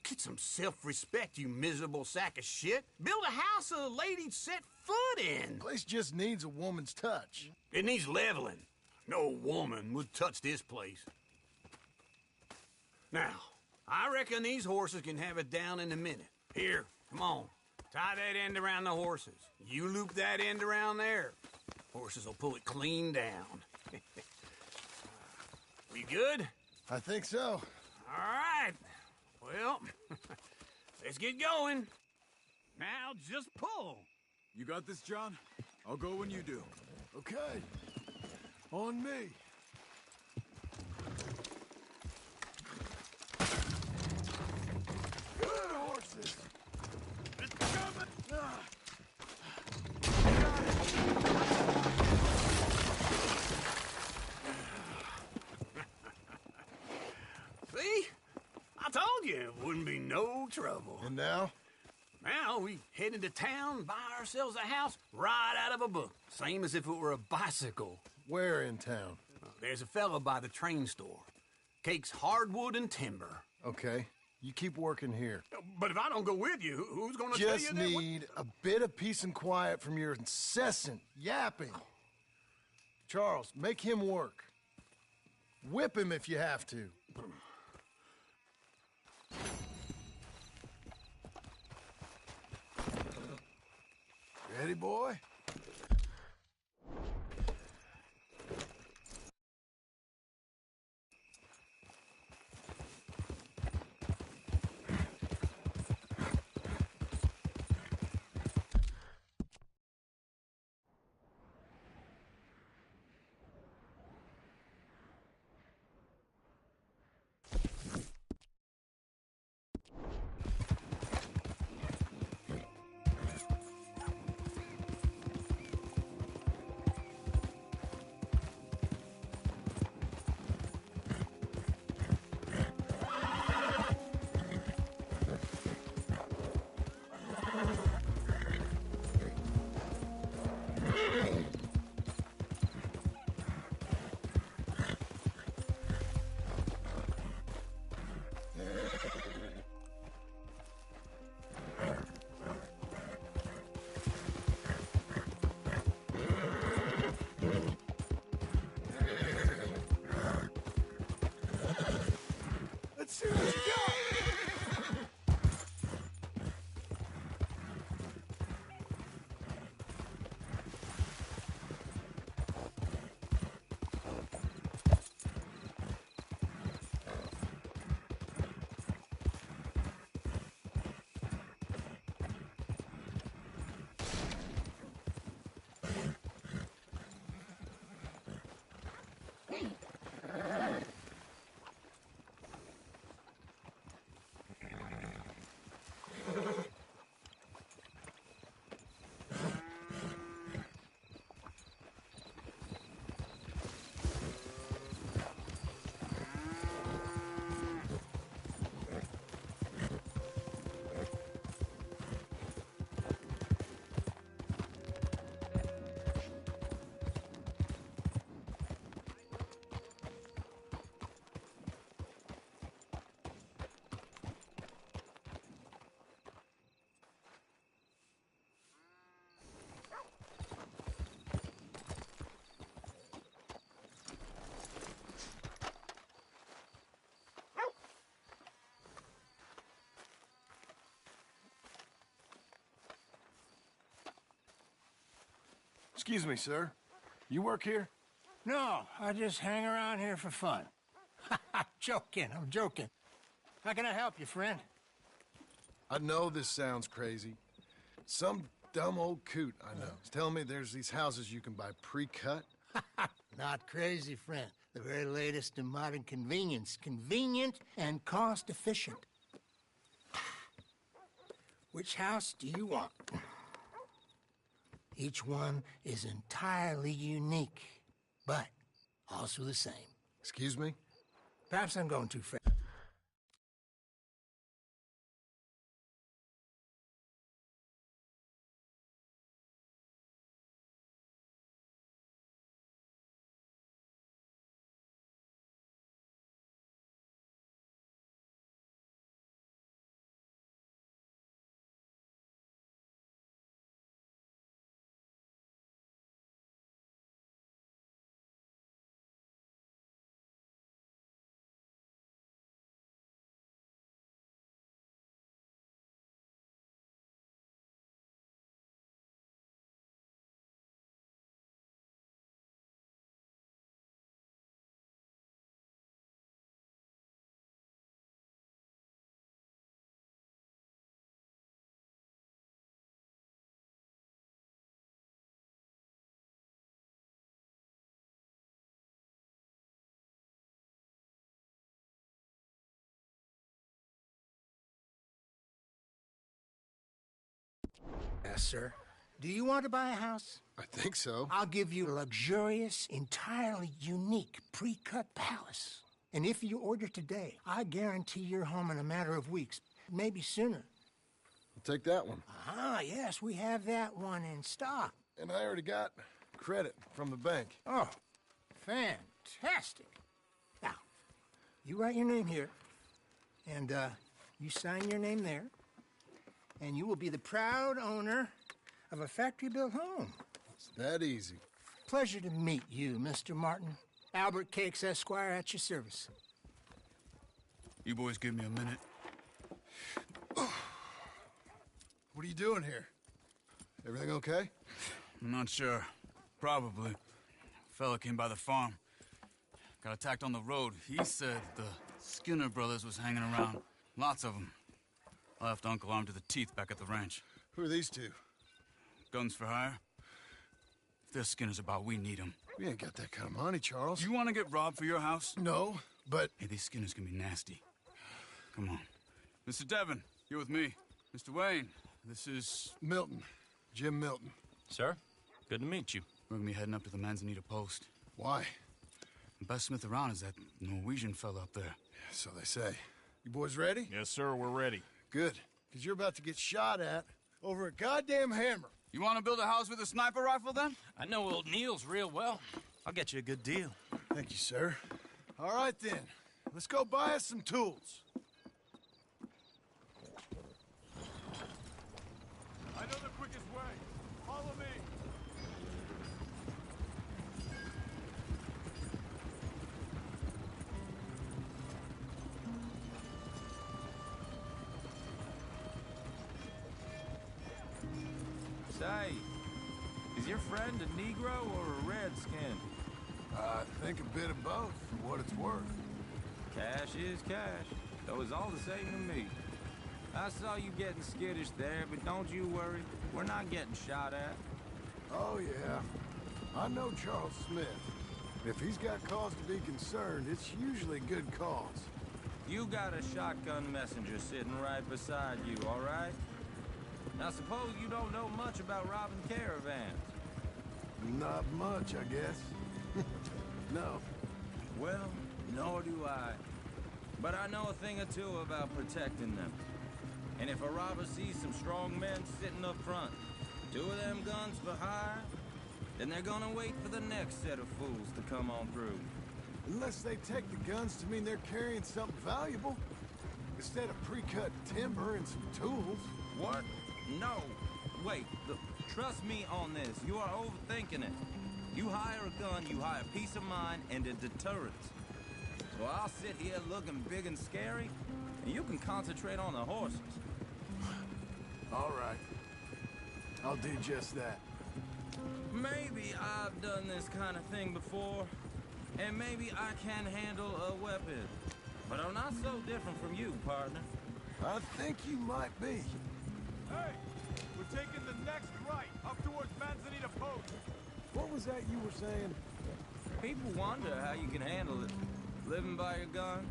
Get some self-respect, you miserable sack of shit. Build a house a lady'd set foot in. The place just needs a woman's touch. It needs leveling. No woman would touch this place. Now, I reckon these horses can have it down in a minute. Here, come on. Tie that end around the horses. You loop that end around there. Horses will pull it clean down. We good? I think so. All right. Well, let's get going. Now just pull. You got this, John? I'll go when you do. Okay. On me. Good horses. It's coming. See? I told you it wouldn't be no trouble. And now? Now we head into town, buy ourselves a house right out of a book. Same as if it were a bicycle. Where in town? There's a fella by the train store. Cakes hardwood and timber. Okay. You keep working here. But if I don't go with you, who's gonna tell you Just that? need a bit of peace and quiet from your incessant yapping. Charles, make him work. Whip him if you have to. Ready, boy? Excuse me, sir. You work here? No, I just hang around here for fun. I'm joking. How can I help you, friend? I know this sounds crazy. Some dumb old coot I know is telling me there's these houses you can buy pre-cut. Not crazy, friend. The very latest in modern convenience. Convenient and cost-efficient. Which house do you want? Each one is entirely unique, but also the same. Excuse me? Perhaps I'm going too fast. Yes, sir. Do you want to buy a house? I think so. I'll give you a luxurious, entirely unique pre-cut palace. And if you order today, I guarantee you're home in a matter of weeks, maybe sooner. I'll take that one. Ah, yes, we have that one in stock. And I already got credit from the bank. Oh, fantastic. Now, you write your name here, and you sign your name there, and you will be the proud owner of a factory-built home. It's that easy. Pleasure to meet you, Mr. Martin. Albert Cakes, Esquire, at your service. You boys give me a minute. What are you doing here? Everything okay? I'm not sure. Probably. Fella came by the farm. Got attacked on the road. He said the Skinner brothers was hanging around. Lots of them. I left Uncle armed to the teeth back at the ranch. Who are these two? Guns for hire? If they're Skinner's about, we need them. We ain't got that kind of money, Charles. You want to get robbed for your house? No, but... Hey, these Skinners can be nasty. Come on. Mr. Devon, you're with me. Mr. Wayne, this is... Milton. Jim Milton. Sir, good to meet you. We're gonna be heading up to the Manzanita Post. Why? The best smith around is that Norwegian fella up there. Yeah, so they say. You boys ready? Yes, sir, we're ready. Good, because you're about to get shot at over a goddamn hammer. You want to build a house with a sniper rifle, then? I know old Neil's real well. I'll get you a good deal. Thank you, sir. All right, then. Let's go buy us some tools. I know the quickest way. Follow me. Say, is your friend a Negro or a Redskin? I think a bit of both, for what it's worth. Cash is cash, though it's all the same to me. I saw you getting skittish there, but don't you worry. We're not getting shot at. Oh, yeah. I know Charles Smith. If he's got cause to be concerned, it's usually good cause. You got a shotgun messenger sitting right beside you, all right? Now, suppose you don't know much about robbing caravans. Not much, I guess. No. Well, nor do I. But I know a thing or two about protecting them. And if a robber sees some strong men sitting up front, 2 of them guns for hire, then they're gonna wait for the next set of fools to come on through. Unless they take the guns to mean they're carrying something valuable. Instead of pre-cut timber and some tools. What? No. Wait, look, trust me on this. You are overthinking it. You hire a gun, you hire peace of mind and a deterrence. So I'll sit here looking big and scary, and you can concentrate on the horses. All right. I'll do just that. Maybe I've done this kind of thing before, and maybe I can handle a weapon. But I'm not so different from you, partner. I think you might be. Hey! We're taking the next right, up towards Manzanita Post. What was that you were saying? People wonder how you can handle it, living by your gun.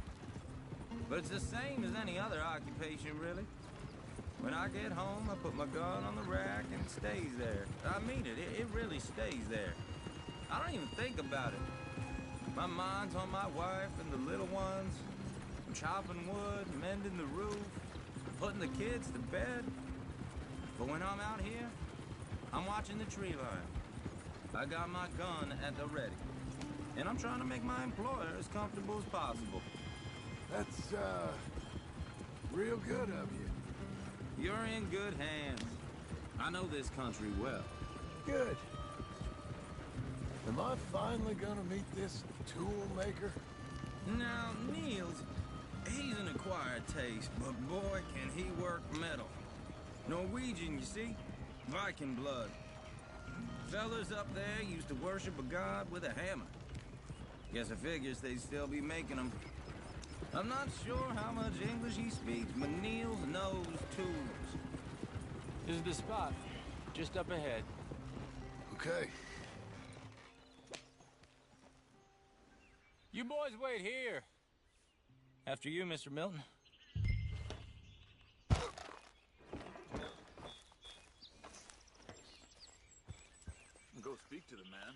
But it's the same as any other occupation, really. When I get home, I put my gun on the rack and it stays there. I mean it, it really stays there. I don't even think about it. My mind's on my wife and the little ones. I'm chopping wood, mending the roof, putting the kids to bed. But when I'm out here, I'm watching the tree line. I got my gun at the ready. And I'm trying to make my employer as comfortable as possible. That's, real good of you. You're in good hands. I know this country well. Good. Am I finally gonna meet this tool maker? Now, Niels, he's an acquired taste, but boy, can he work metal. Norwegian, you see? Viking blood. Fellas up there used to worship a god with a hammer. Guess I figures they'd still be making them. I'm not sure how much English he speaks, but Niels knows tools. This is the spot, just up ahead. Okay. You boys wait here. After you, Mr. Milton. Go speak to the man.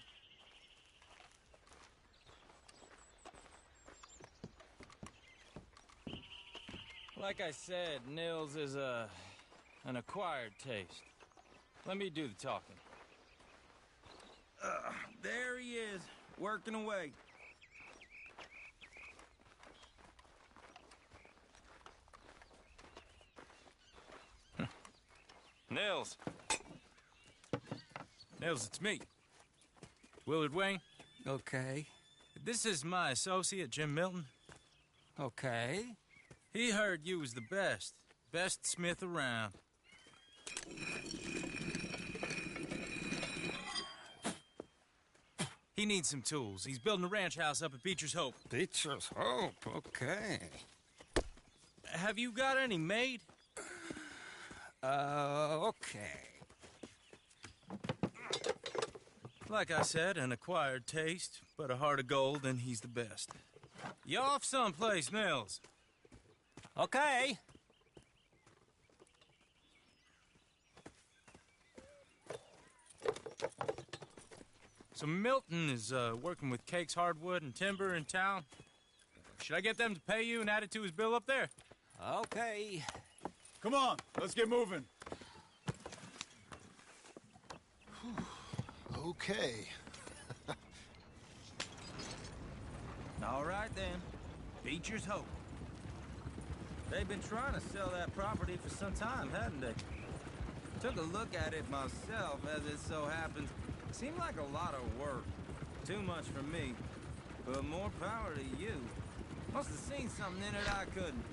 Like I said, Nils is an acquired taste. Let me do the talking. There he is, working away. Nils. Nils, it's me. Willard Wayne. Okay. This is my associate, Jim Milton. Okay. He heard you was the best smith around. He needs some tools. He's building a ranch house up at Beecher's Hope. Beecher's Hope, okay. Have you got any made? Okay. Like I said, an acquired taste, but a heart of gold, and he's the best. You off someplace, Nils? Okay. So Milton is working with Cake's Hardwood and Timber in town. Should I get them to pay you and add it to his bill up there? Okay. Come on, let's get moving. Okay. All right, then. Beecher's Hope. They've been trying to sell that property for some time, hadn't they? Took a look at it myself, as it so happens. Seemed like a lot of work. Too much for me. But more power to you. Must have seen something in it I couldn't.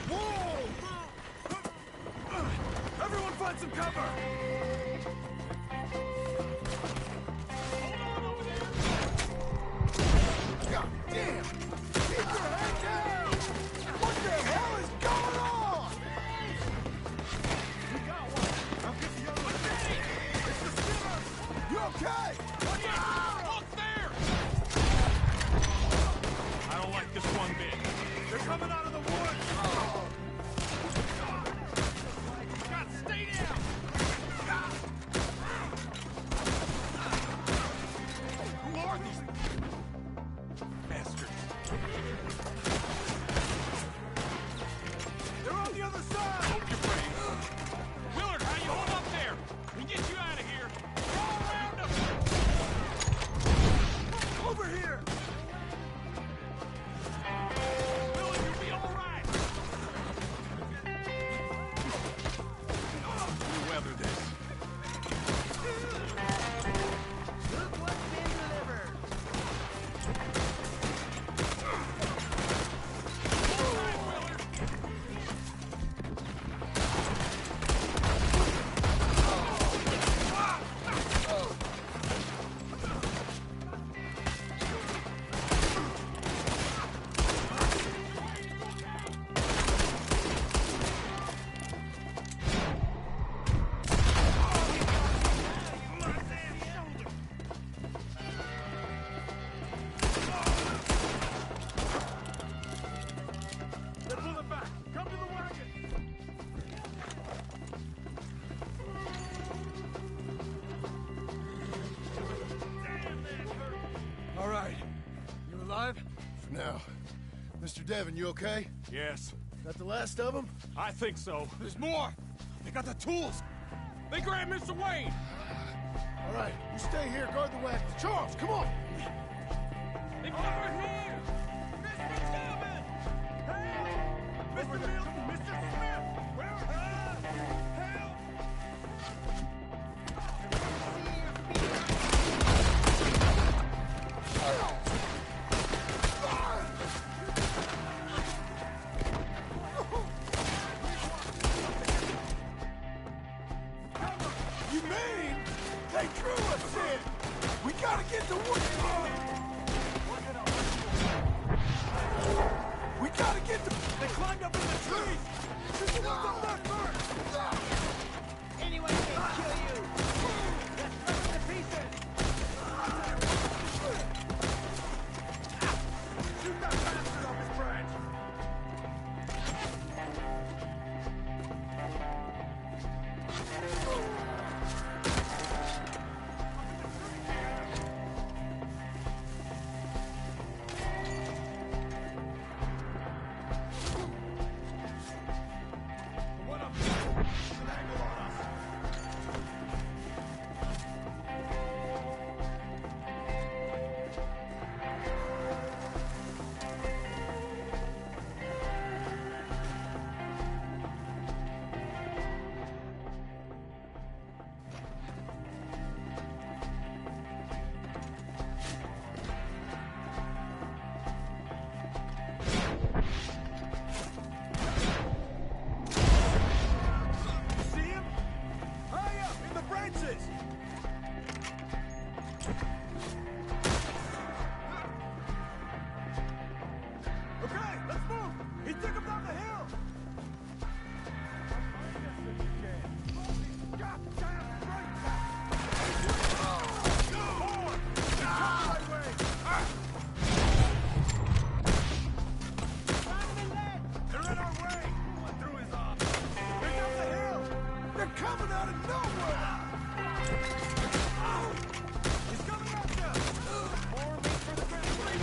Whoa! Everyone find some cover! God damn! Keep your head down! What the hell is going on? We got one! I'll get the other one. It's the Skinners! You okay? Look there! Now, Mr. Devon, you okay? Yes. Got the last of them? I think so. There's more. They got the tools. They grabbed Mr. Wayne! All right, you stay here, guard the wagon. Charles, come on! They over here! Mr. Devon! Help! Mr. Milton! Mr. Smith! Where are you? Help! You mean they drew us in? We gotta get to work. We gotta get to... They climbed up in the trees! Shoot the ones up there first! Anyone can kill you! Let's rip them to pieces! Shoot that bastard off his branch! One up there! An angle on us! You see him? High up in the branches! Okay, let's move! He took him down the hill! They're in our way! What through his arm? They're down the hill! They're coming out of nowhere! He's coming at you! More meat for the family!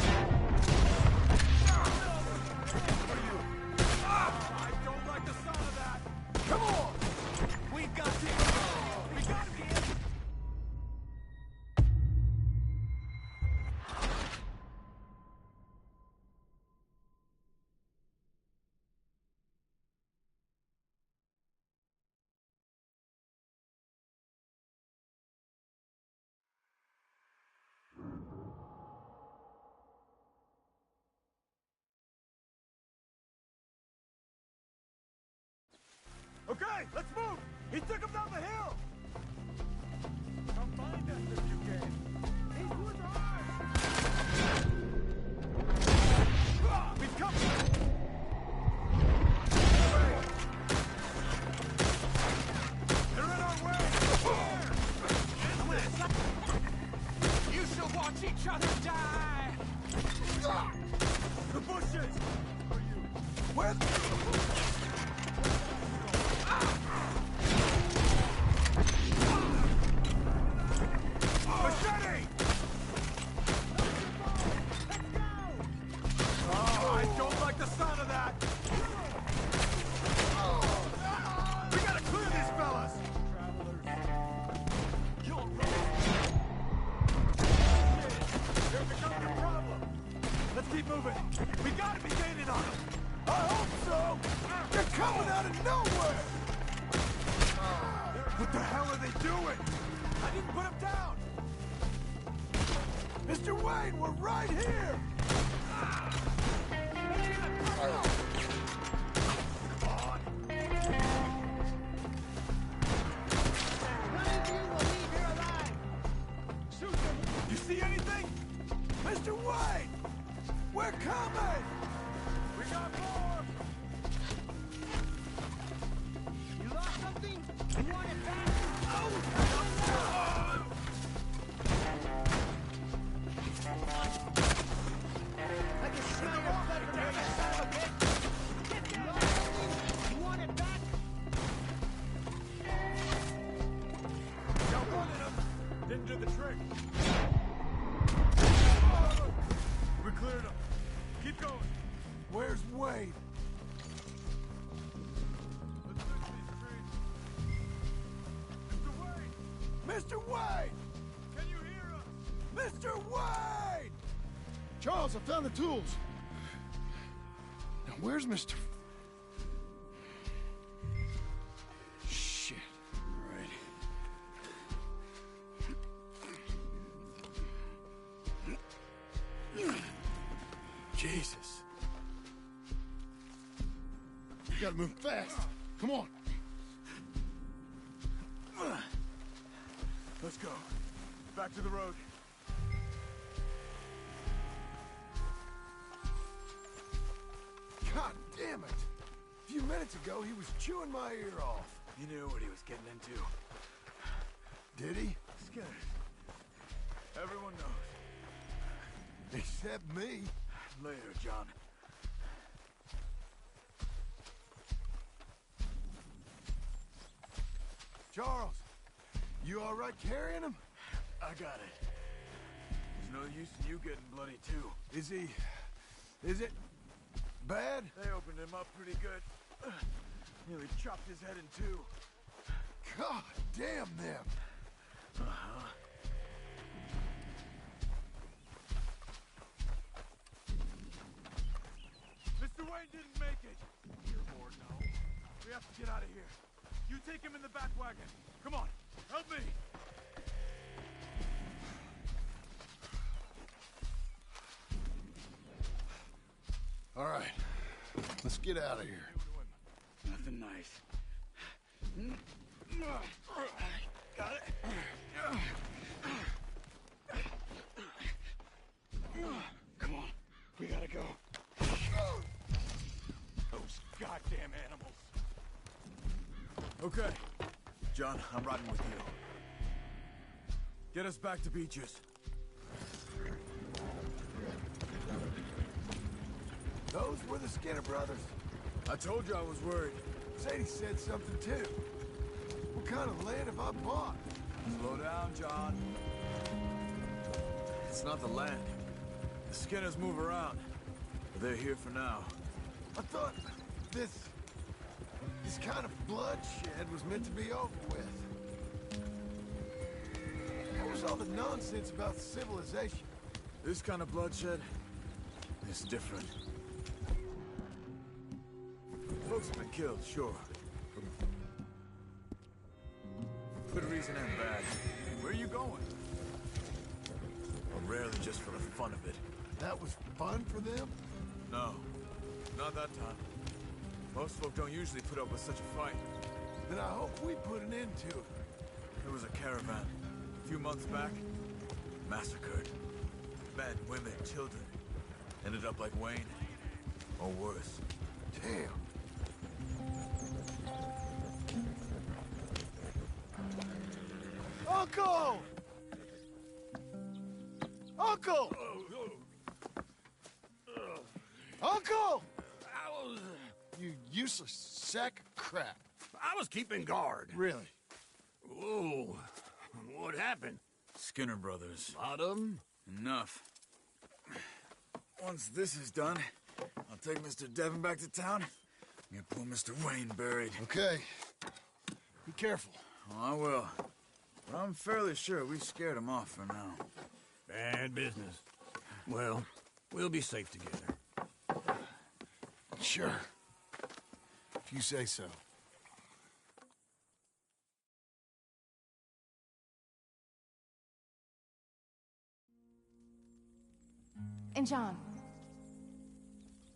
I don't like the sound of that! Come on! We've got to... We got to be in... Okay, let's move! He took him down the hill! Come find us if you can. These woods are ours! We've come... They're in our way! You shall watch each other die. The bushes! Where... Machete! Oh, I don't like the sound of that! We gotta clear these fellas! They're becoming a problem! Let's keep moving! We gotta be gaining on them! I hope so! They're coming out of nowhere! What the hell are they doing? I didn't put them down! Mr. Wayne, we're right here! You see anything? Mr. Wayne! We're coming! We got more! You lost something? You want it back? I can going. Where's Wade? Let's fix these trees. Mr. Wade! Mr. Wade! Can you hear us? Mr. Wade! Charles, I found the tools. Now, where's Mr. Shit. All right. Jesus. You gotta move fast. Come on. Let's go. Back to the road. God damn it! A few minutes ago, he was chewing my ear off. He knew what he was getting into. Did he? Skinner. Everyone knows. Except me. Later, John. Charles, you all right carrying him? I got it. There's no use in you getting bloody, too. Is it bad? They opened him up pretty good. Nearly chopped his head in two. God damn them. Uh-huh. Mr. Wayne didn't make it. You're bored now. We have to get out of here. You take him in the back wagon. Come on, help me. All right, let's get out of here. Nothing nice. Got it. Come on, we gotta go. Those goddamn animals. Okay. John, I'm riding with you. Get us back to Beaches. Those were the Skinner brothers. I told you I was worried. Sadie said something too. What kind of land have I bought? Slow down, John. It's not the land. The Skinners move around. But they're here for now. I thought this kind of bloodshed was meant to be over with. What was all the nonsense about civilization? This kind of bloodshed is different. Folks have been killed, sure. Good reason and bad. Where are you going? Well, rarely just for the fun of it. That was fun for them? No, not that time. Most folk don't usually put up with such a fight. Then I hope we put an end to it. There was a caravan a few months back. Massacred. Men, women, children. Ended up like Wayne. Or worse. Damn. Uncle! Uncle! Uncle! You useless sack of crap. I was keeping guard. Really? Whoa. What happened? Skinner brothers. Lot of them? Enough. Once this is done, I'll take Mr. Devon back to town and get poor Mr. Wayne buried. Okay. Be careful. Oh, I will. But I'm fairly sure we scared him off for now. Bad business. Well, we'll be safe together. Sure. If you say so. And John,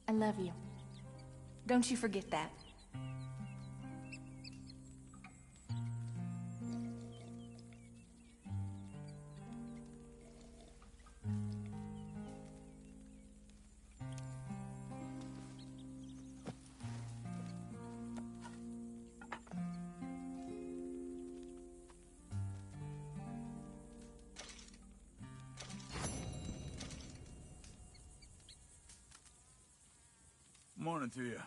I love you. Don't you forget that. Morning to you.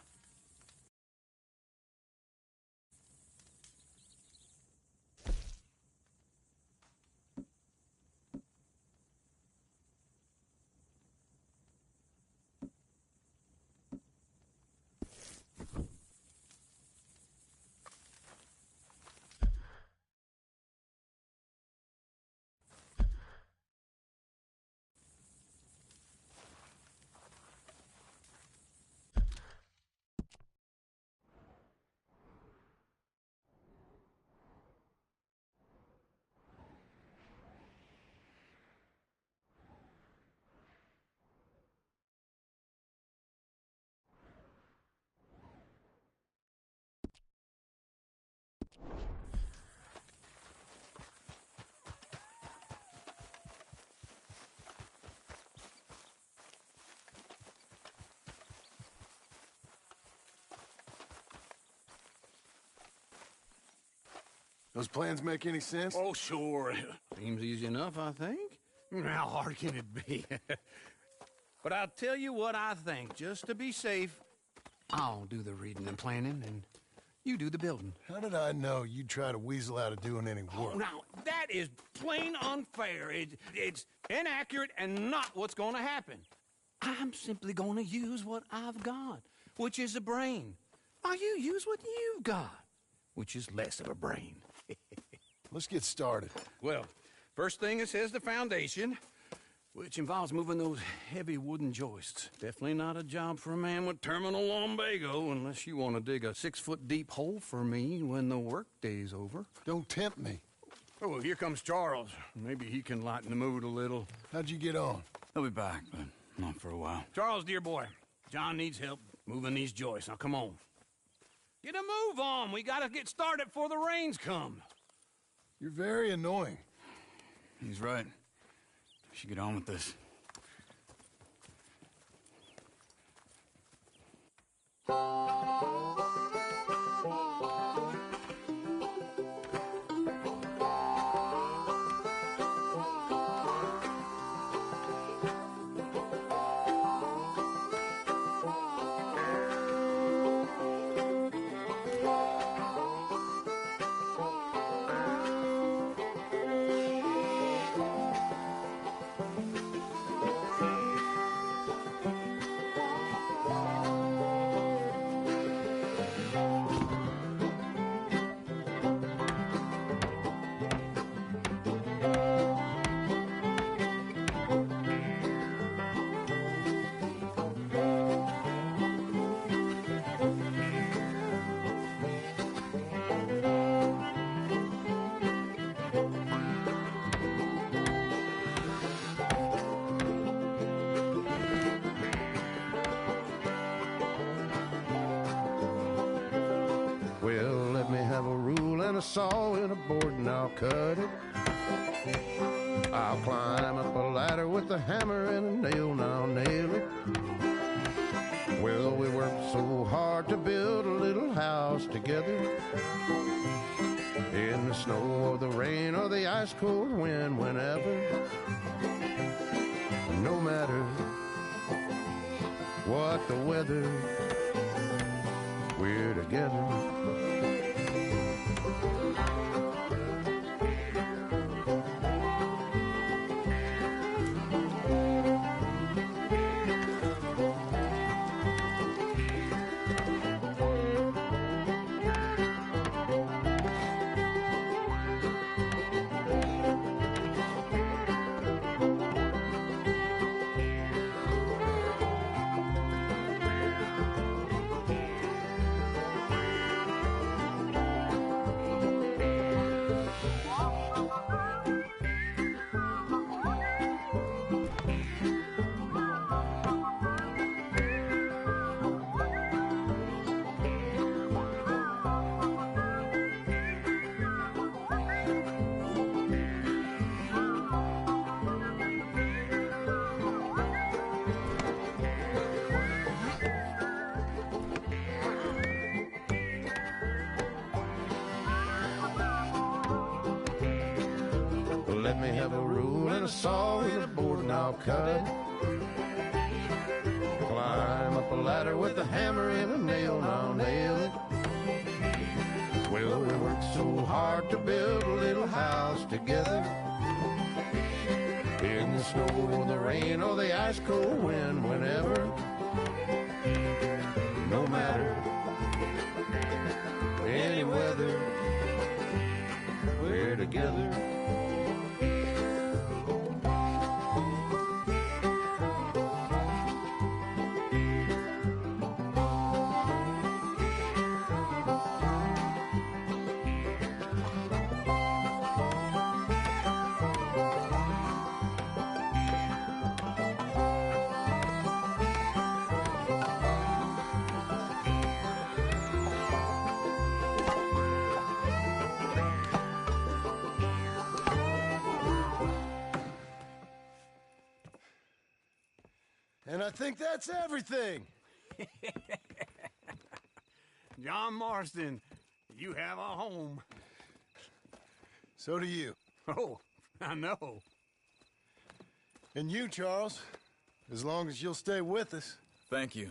Those plans make any sense? Oh, sure. Seems easy enough, I think. How hard can it be? But I'll tell you what I think. Just to be safe, I'll do the reading and planning, and you do the building. How did I know you'd try to weasel out of doing any work? Oh, now, that is plain unfair. It's inaccurate and not what's going to happen. I'm simply going to use what I've got, which is a brain. While you use what you've got, which is less of a brain. Let's get started. Well, first thing it says the foundation, which involves moving those heavy wooden joists. Definitely not a job for a man with terminal lumbago unless you want to dig a 6-foot deep hole for me when the workday's over. Don't tempt me. Oh, well, here comes Charles. Maybe he can lighten the mood a little. How'd you get on? He'll be back, but not for a while. Charles, dear boy, John needs help moving these joists. Now, come on. Get a move on. We gotta get started before the rains come. You're very annoying. He's right. We should get on with this. Well, let me have a rule and a saw and a board and I'll cut it. I'll climb up a ladder with a hammer and a nail and I'll nail it. Well, we worked so hard to build a little house together. In the snow or the rain or the ice cold wind, whenever. No matter what the weather, we're together. Let me have a rule and a saw and a board and I'll cut it. Climb up a ladder with a hammer and a nail and I'll nail it. Well, we worked so hard to build a little house together. In the snow or the rain or the ice cold wind, whenever. No matter any weather, we're together. And I think that's everything. John Marston, you have a home. So do you. Oh, I know. And you, Charles. As long as you'll stay with us. Thank you.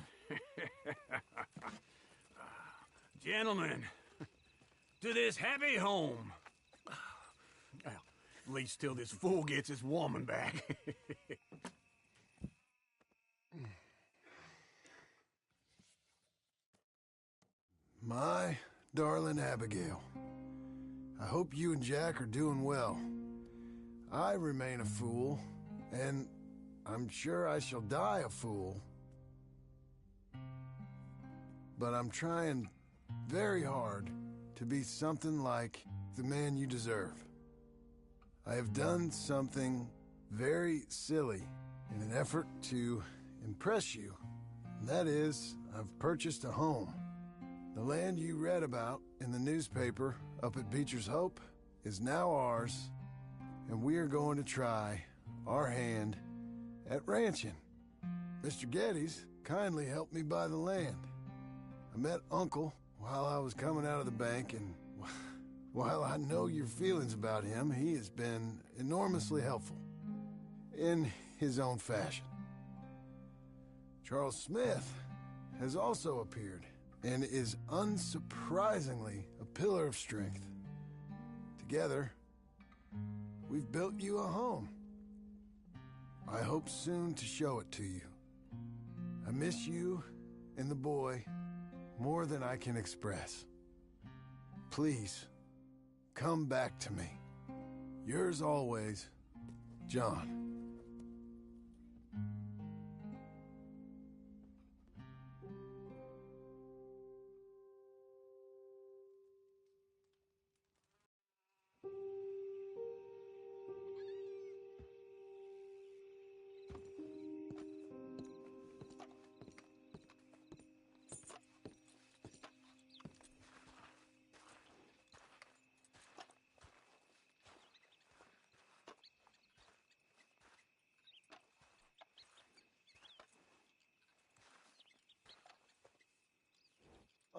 Gentlemen, to this happy home. Well, at least till this fool gets his woman back. My darling Abigail, I hope you and Jack are doing well. I remain a fool, and I'm sure I shall die a fool. But I'm trying very hard to be something like the man you deserve. I have done something very silly in an effort to impress you. And that is, I've purchased a home. The land you read about in the newspaper up at Beecher's Hope is now ours, and we are going to try our hand at ranching. Mr. Geddes kindly helped me buy the land. I met Uncle while I was coming out of the bank, and while I know your feelings about him, he has been enormously helpful in his own fashion. Charles Smith has also appeared and is unsurprisingly a pillar of strength. Together, we've built you a home. I hope soon to show it to you. I miss you and the boy more than I can express. Please, come back to me. Yours always, John.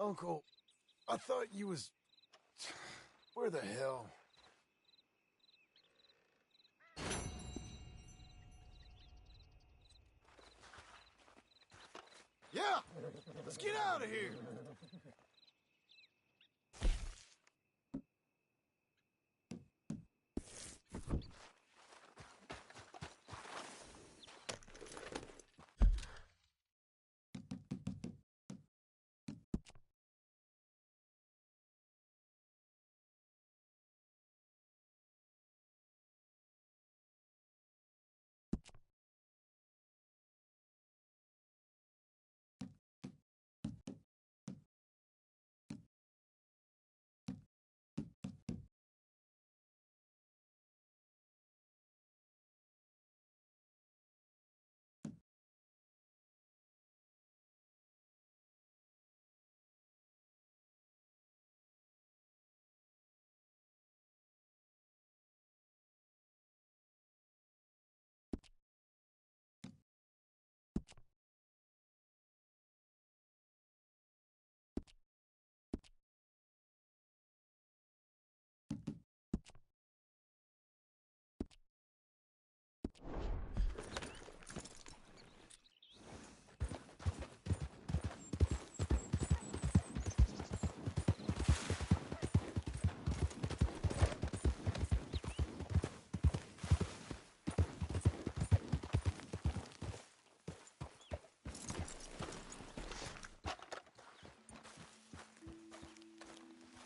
Uncle, I thought you was... Where the hell? Yeah! Let's get out of here!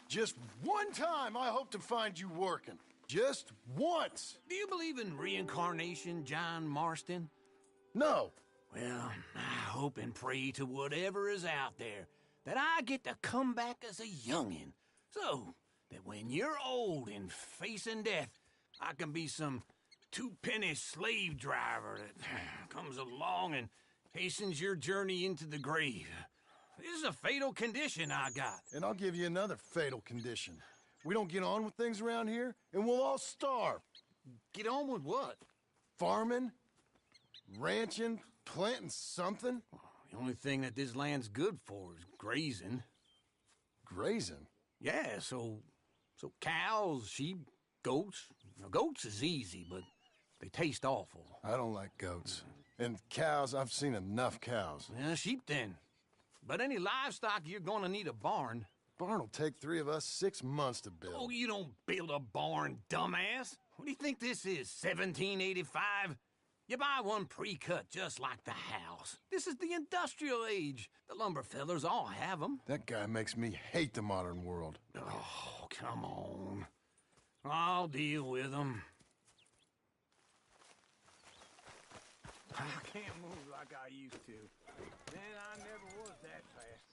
Just one time I hope to find you working. Just once. Do you believe in reincarnation, John Marston? No. Well, I hope and pray to whatever is out there that I get to come back as a youngin', so that when you're old and facing death, I can be some two-penny slave driver that comes along and hastens your journey into the grave. This is a fatal condition I got. And I'll give you another fatal condition. We don't get on with things around here, and we'll all starve. Get on with what? Farming, ranching, planting something. The only thing that this land's good for is grazing. Grazing? Yeah, so cows, sheep, Goats? Now, goats is easy, but they taste awful. I don't like goats. And cows, I've seen enough cows. Yeah, sheep then. But any livestock, you're gonna need a barn. Barn will take 3 of us 6 months to build. Oh, you don't build a barn, dumbass. What do you think this is, 1785? You buy one pre-cut just like the house. This is the industrial age. The lumber fellers all have them. That guy makes me hate the modern world. Oh, come on. I'll deal with them. I can't move like I used to. Man, I never was that fast.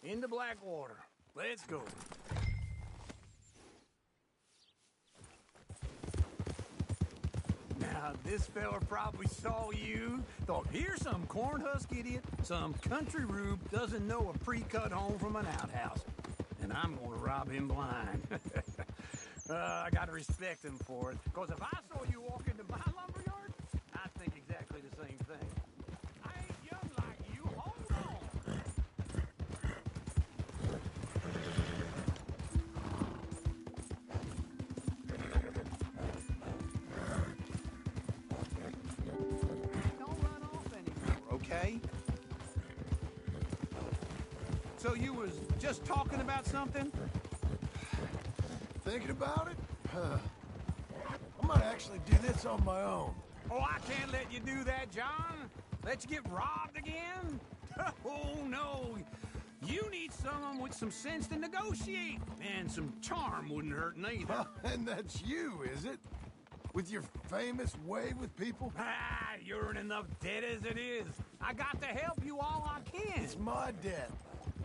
Into Blackwater. Let's go. Now, this fella probably saw you, thought, here's some cornhusk idiot, some country rube doesn't know a pre-cut home from an outhouse. And I'm gonna rob him blind. I gotta respect him for it, because if I saw you walk into my lumberyard, I'd think exactly the same thing. I ain't young like you, hold on. Don't run off anymore, okay? So you was just talking about something? Thinking about it? I might actually do this on my own. Oh, I can't let you do that, John. Let you get robbed again? Oh, no. You need someone with some sense to negotiate. And some charm wouldn't hurt neither. And that's you, is it? With your famous way with people? Ah, you're in enough debt as it is. I got to help you all I can. It's my debt.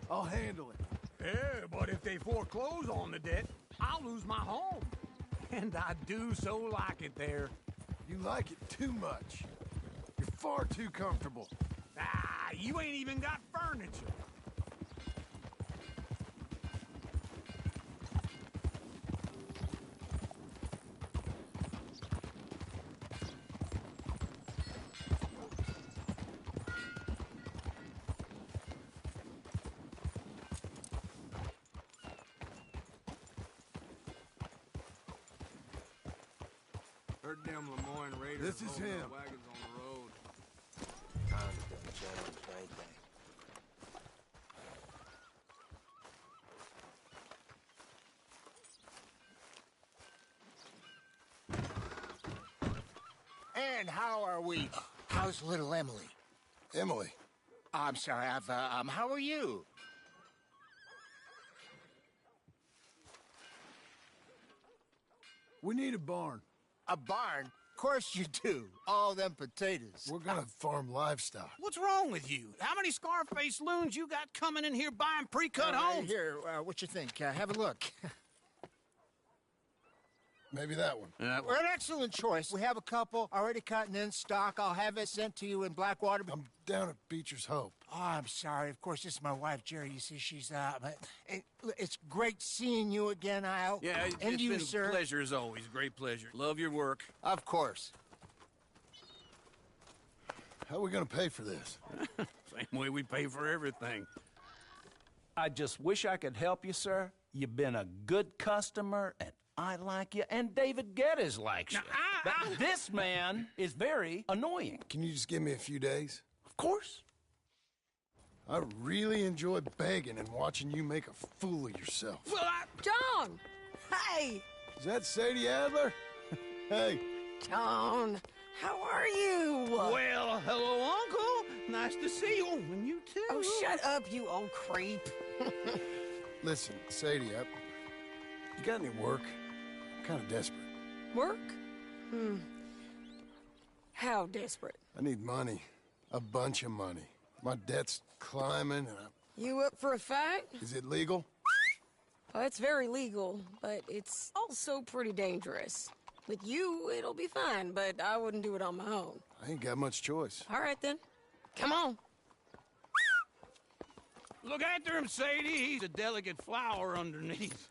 I'll handle it. Yeah, but if they foreclose on the debt, I'll lose my home. And I do so like it there. You like it too much. You're far too comfortable. Ah, you ain't even got furniture. Heard them Lemoyne Raiders This is holding him. the wagons on the road. Times done changed, ain't they? And how are we? How's little Emily? Emily. I'm sorry, how are you? We need a barn. A barn? Of course you do. All them potatoes. We're gonna farm livestock. What's wrong with you? How many Scarface loons you got coming in here buying pre-cut homes? Here, what you think? Have a look. Maybe that one. We're an excellent choice. We have a couple already cut and in stock. I'll have it sent to you in Blackwater. I'm down at Beecher's Hope. Oh, I'm sorry. Of course, this is my wife, Jerry. You see, she's it's great seeing you again, Al. Yeah, and it's you, been sir. a pleasure as always. Great pleasure. Love your work. Of course. How are we gonna pay for this? Same way we pay for everything. I just wish I could help you, sir. You've been a good customer, and I like you, and David Geddes likes you. But this man is very annoying. Can you just give me a few days? Of course. I really enjoy begging and watching you make a fool of yourself. Well, John! Hey! Is that Sadie Adler? Hey. John, how are you? Well, hello, Uncle. Nice to see you. And you too. Oh, shut up, you old creep. Listen, Sadie, you got any work? I'm kind of desperate. Work? How desperate? I need money. A bunch of money. My debt's climbing and You up for a fight? Is it legal? Well, it's very legal, but it's also pretty dangerous. With you, it'll be fine, but I wouldn't do it on my own. I ain't got much choice. All right, then. Come on. Look after him, Sadie. He's a delicate flower underneath.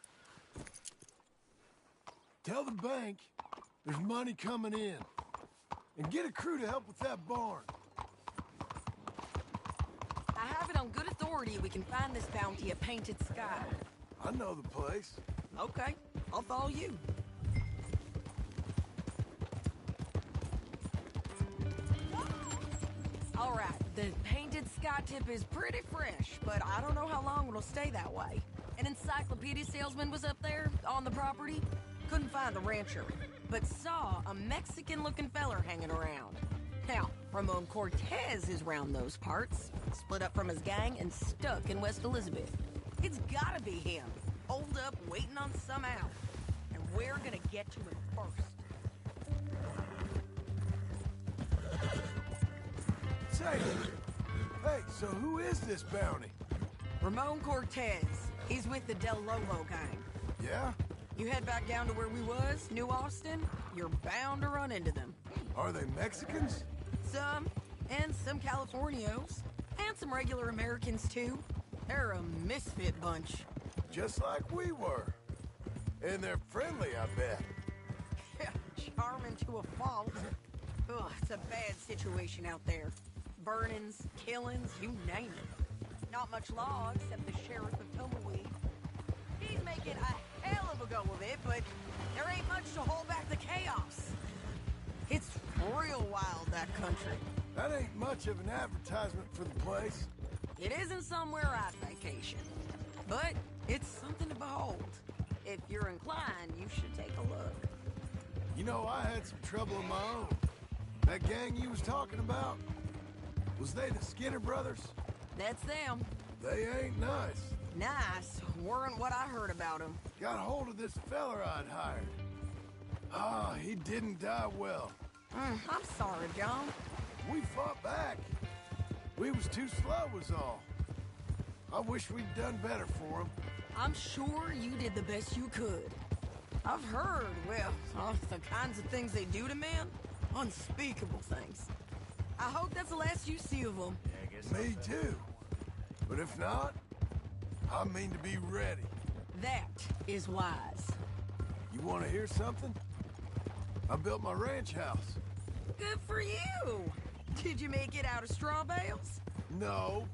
Tell the bank there's money coming in. And get a crew to help with that barn. I have it on good authority we can find this bounty at Painted Sky. I know the place. Okay, I'll follow you. All right, the Painted Sky tip is pretty fresh, but I don't know how long it'll stay that way. An encyclopedia salesman was up there on the property. Couldn't find the rancher, but saw a Mexican-looking feller hanging around. Now, Ramon Cortez is round those parts, split up from his gang and stuck in West Elizabeth. It's gotta be him, holed up waiting on some out. And we're gonna get to him first. Say, hey, so who is this bounty? Ramon Cortez. He's with the Del Lolo gang. Yeah? You head back down to where we was, New Austin, you're bound to run into them. Are they Mexicans? Some, and some Californios, and some regular Americans too. They're a misfit bunch. Just like we were. And they're friendly, I bet. Charming to a fault. Ugh, it's a bad situation out there. Burnings, killings, you name it. Not much law except the sheriff of Tumbleweed. He's making a hell of a go of it, but there ain't much to hold back the chaos. It's real wild, that country. That ain't much of an advertisement for the place. It isn't somewhere I'd vacation, but it's something to behold. If you're inclined, you should take a look. You know, I had some trouble of my own. That gang you was talking about, was they the Skinner brothers? That's them. They ain't nice. Nice weren't what I heard about them. Got hold of this feller I'd hired. Ah, he didn't die well. I'm sorry, John. We fought back. We was too slow was all. I wish we'd done better for him. I'm sure you did the best you could. I've heard, well, the kinds of things they do to men. Unspeakable things. I hope that's the last you see of them. Yeah, I guess me too. But if not, I mean to be ready. That is wise. You want to hear something? I built my ranch house. Good for you. Did you make it out of straw bales? No.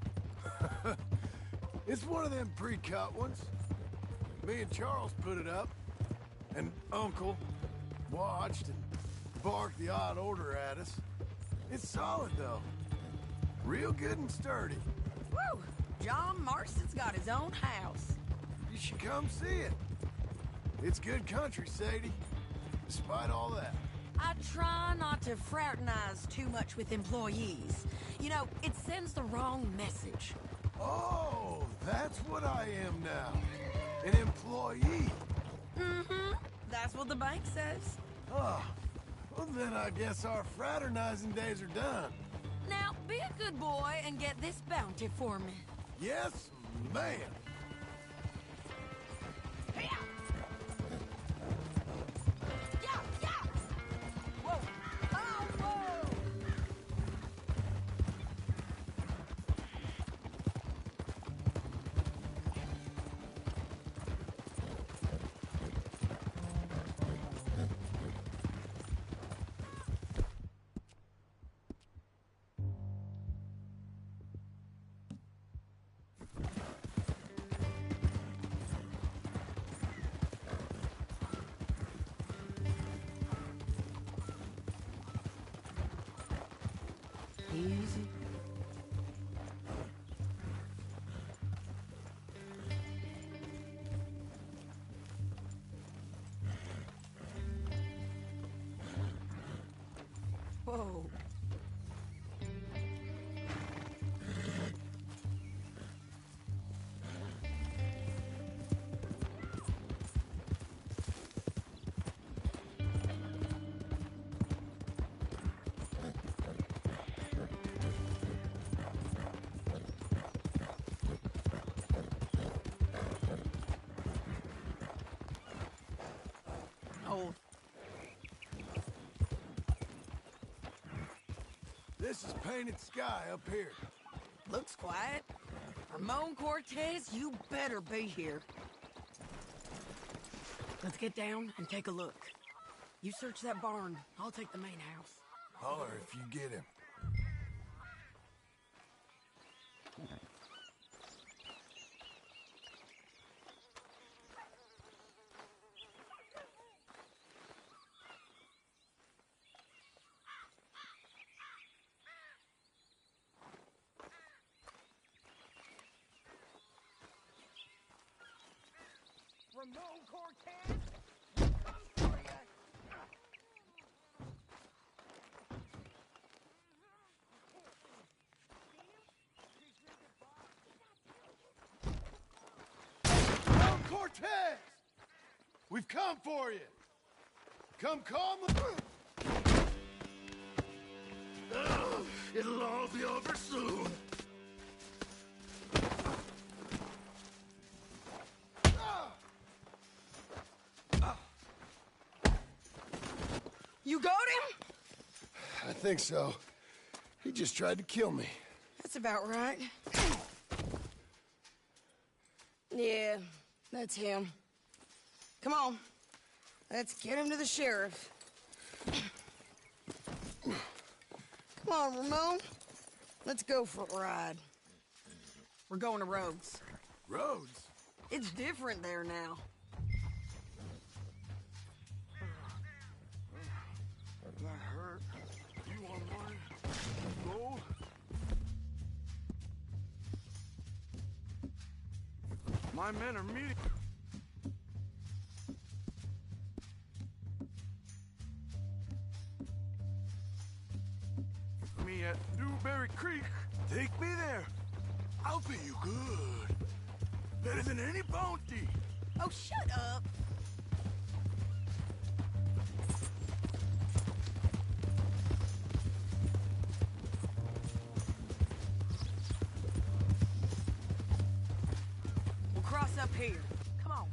It's one of them pre-cut ones. Me and Charles put it up, and Uncle watched and barked the odd order at us. It's solid, though. Real good and sturdy. Woo! John Marston's got his own house. You should come see it. It's good country, Sadie. Despite all that. I try not to fraternize too much with employees. You know, it sends the wrong message. Oh, that's what I am now. An employee. Mm-hmm. That's what the bank says. Oh, well then I guess our fraternizing days are done. Now, be a good boy and get this bounty for me. Yes, ma'am. Easy. Whoa. Oh. This is Painted Sky up here. Looks quiet. Ramon Cortez, you better be here. Let's get down and take a look. You search that barn. I'll take the main house. Holler if you get him. Ramon Cortez? Come for ya! Ramon Cortez! We've come for you! Come calmly! It'll all be over soon. You got him? I think so. He just tried to kill me. That's about right. Yeah, that's him. Come on. Let's get him to the sheriff. Come on, Ramon. Let's go for a ride. We're going to Rhodes. Rhodes? It's different there now. That hurt. You want more gold? My men are meeting. Me at Newberry Creek. Take me there. I'll pay you good. Better than any bounty. Oh, shut up. We'll cross up here. Come on.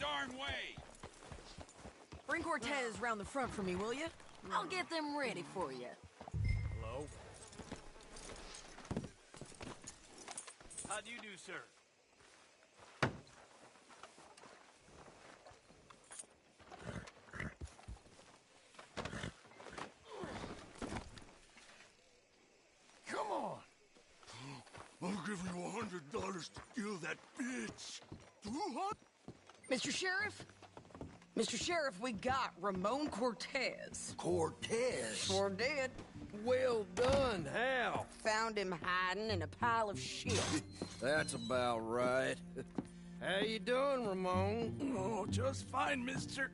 darn way! Bring Cortez round the front for me, will you? I'll get them ready for you. Hello? How do you do, sir? Come on! I'll give you $100 to kill that bitch. 200? Mr. Sheriff? Mr. Sheriff, we got Ramon Cortez. Cortez? Sure did. Well done. How? Found him hiding in a pile of shit. That's about right. How you doing, Ramon? Oh, just fine, mister.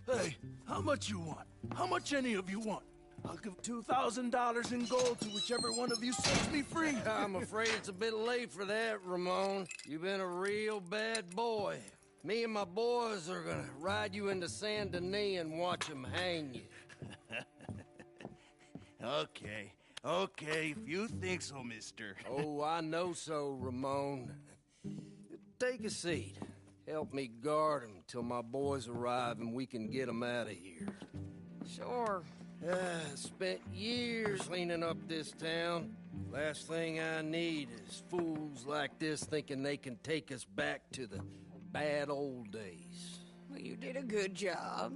Hey, how much you want? How much any of you want? I'll give $2,000 in gold to whichever one of you sets me free. I'm afraid it's a bit late for that, Ramon. You've been a real bad boy. Me and my boys are gonna ride you into Saint Denis and watch them hang you. Okay, if you think so, mister. Oh, I know so, Ramon. Take a seat. Help me guard them till my boys arrive and we can get them out of here. Sure. Spent years cleaning up this town. Last thing I need is fools like this thinking they can take us back to the bad old days. Well, you did a good job.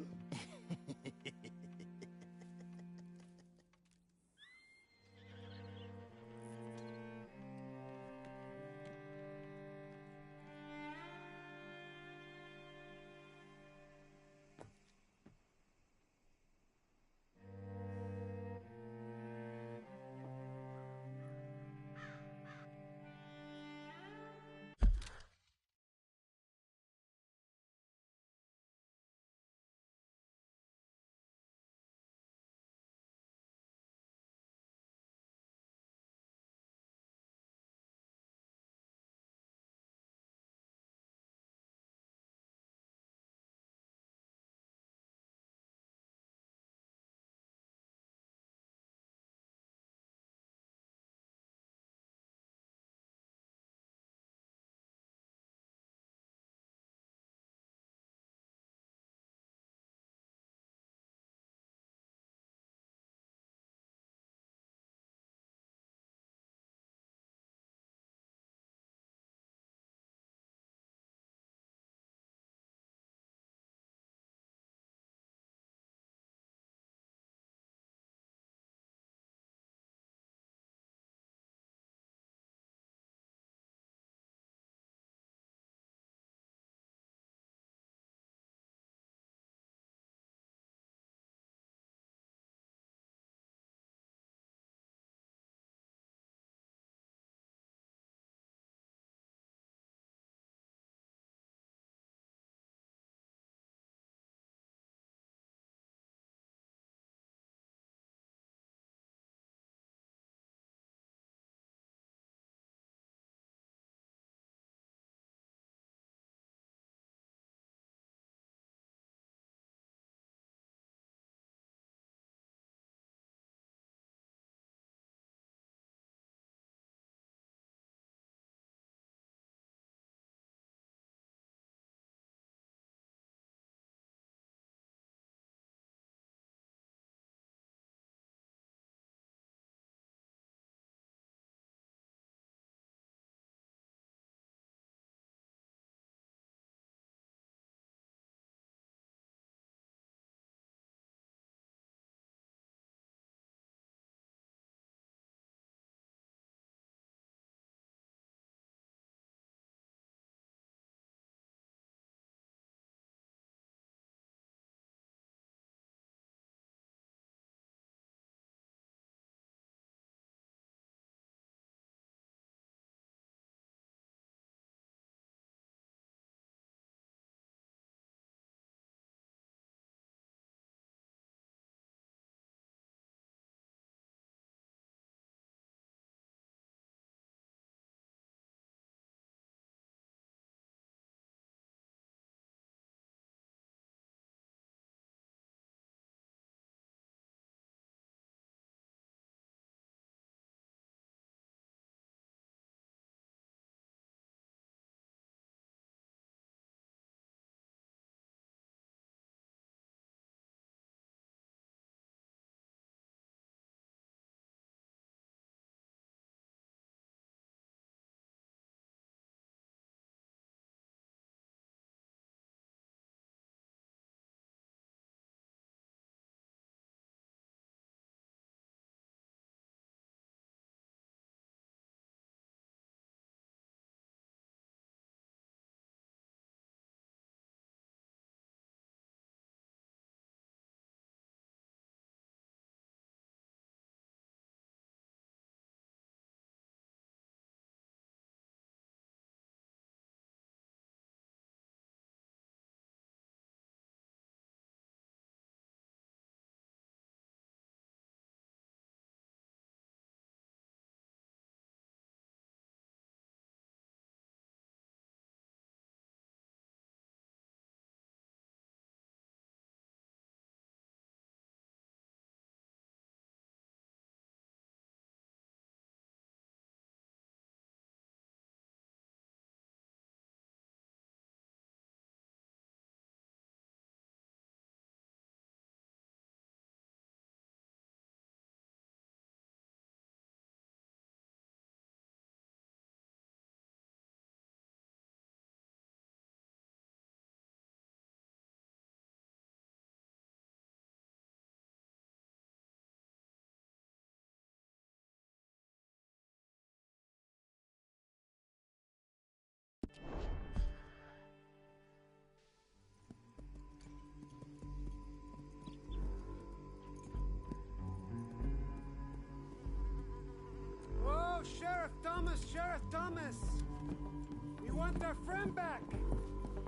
want their friend back.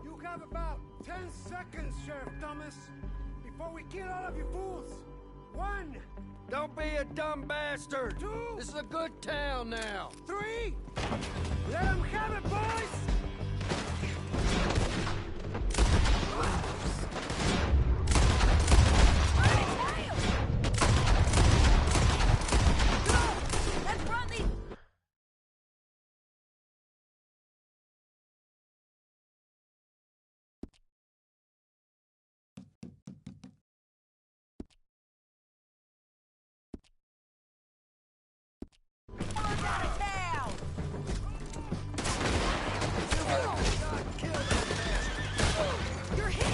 You have about 10 seconds, Sheriff Thomas, before we kill all of you fools. 1. Don't be a dumb bastard. 2. This is a good town now. 3. Let them have it, boys! Let's run these... out of town! You're hit!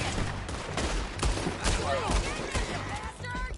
You bastards!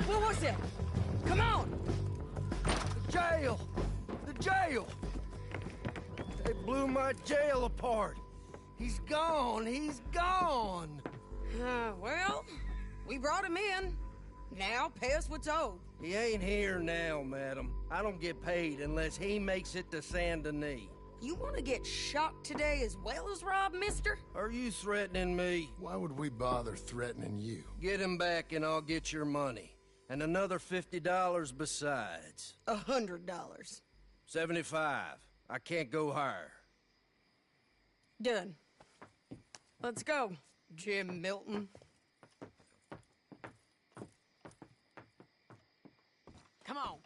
What was it? Come on! The jail! The jail! They blew my jail apart. He's gone. He's gone. Well, we brought him in. Now pay us what's owed. He ain't here now, madam. I don't get paid unless he makes it to Saint Denis. You want to get shot today as well as rob, mister? Are you threatening me? Why would we bother threatening you? Get him back and I'll get your money. And another $50 besides. $100. 75. I can't go higher. Done. Let's go, Jim Milton. Come on.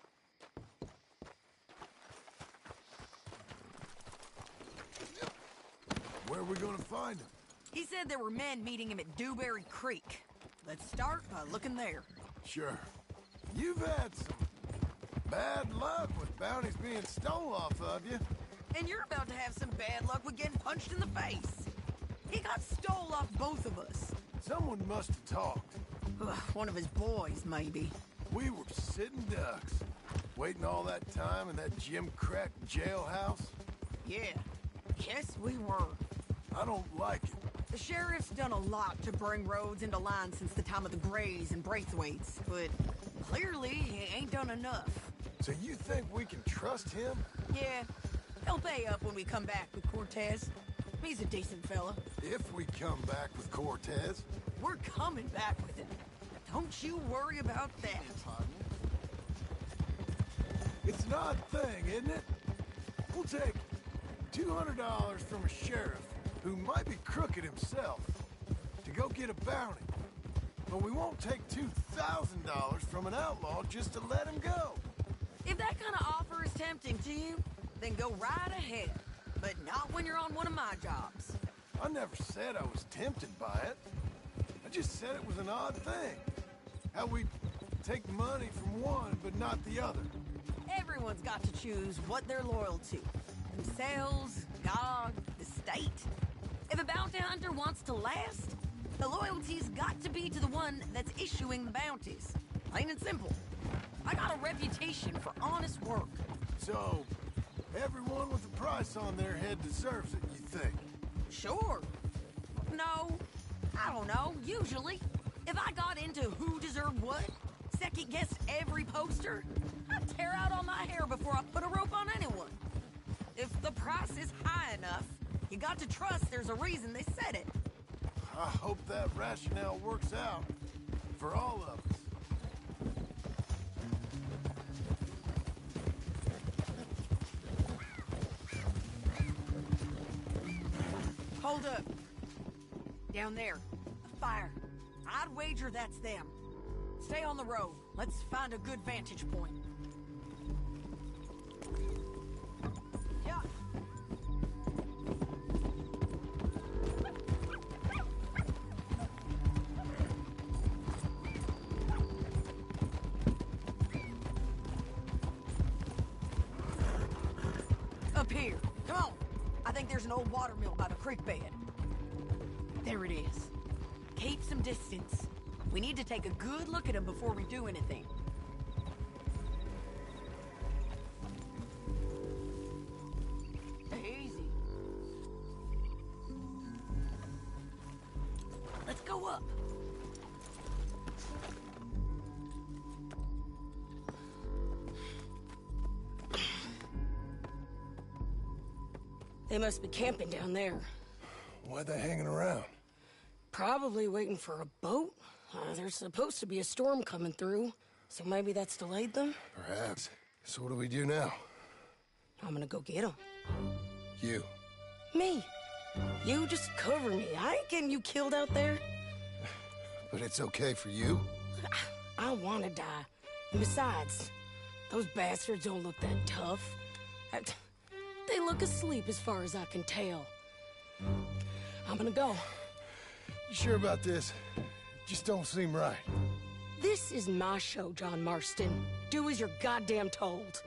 Where are we gonna find him? He said there were men meeting him at Dewberry Creek. Let's start by looking there. Sure. You've had some bad luck with bounties being stole off of you. And you're about to have some bad luck with getting punched in the face. He got stole off both of us. Someone must have talked. One of his boys, maybe. We were sitting ducks, waiting all that time in that Jim Crack jailhouse. Yeah, yes we were. I don't like it. The sheriff's done a lot to bring roads into line since the time of the Grays and Braithwaites, but clearly he ain't done enough. So you think we can trust him? Yeah, he'll pay up when we come back with Cortez. He's a decent fella. If we come back with Cortez. We're coming back with him. Don't you worry about that. It's an odd thing, isn't it? We'll take $200 from a sheriff who might be crooked himself to go get a bounty. But we won't take $2,000 from an outlaw just to let him go. If that kind of offer is tempting to you, then go right ahead. But not when you're on one of my jobs. I never said I was tempted by it. I just said it was an odd thing. How we take money from one but not the other. Everyone's got to choose what they're loyal to. Themselves, God, the state. If a bounty hunter wants to last, the loyalty's got to be to the one that's issuing the bounties. Plain and simple. I got a reputation for honest work. So, everyone with a price on their head deserves it, you think? Sure. No, I don't know, usually. If I got into who deserved what, second-guessed every poster, I'd tear out all my hair before I put a rope on anyone. If the price is high enough, you got to trust there's a reason they said it. I hope that rationale works out for all of us. Hold up. Down there. A fire. I'd wager that's them. Stay on the road. Let's find a good vantage point. Yeah. Up here. Come on. I think there's an old water mill by the creek bed. There it is. Keep some distance. We need to take a good look at him before we do anything. Easy. Let's go up. They must be camping down there. Why they hanging around? Probably waiting for a boat. There's supposed to be a storm coming through, so maybe that's delayed them? Perhaps. So what do we do now? I'm gonna go get them. You. Me. You just cover me. I ain't getting you killed out there. But it's okay for you? I don't want to die. And besides, those bastards don't look that tough. They look asleep as far as I can tell. I'm gonna go. You sure about this? Just don't seem right. This is my show, John Marston. Do as you're goddamn told.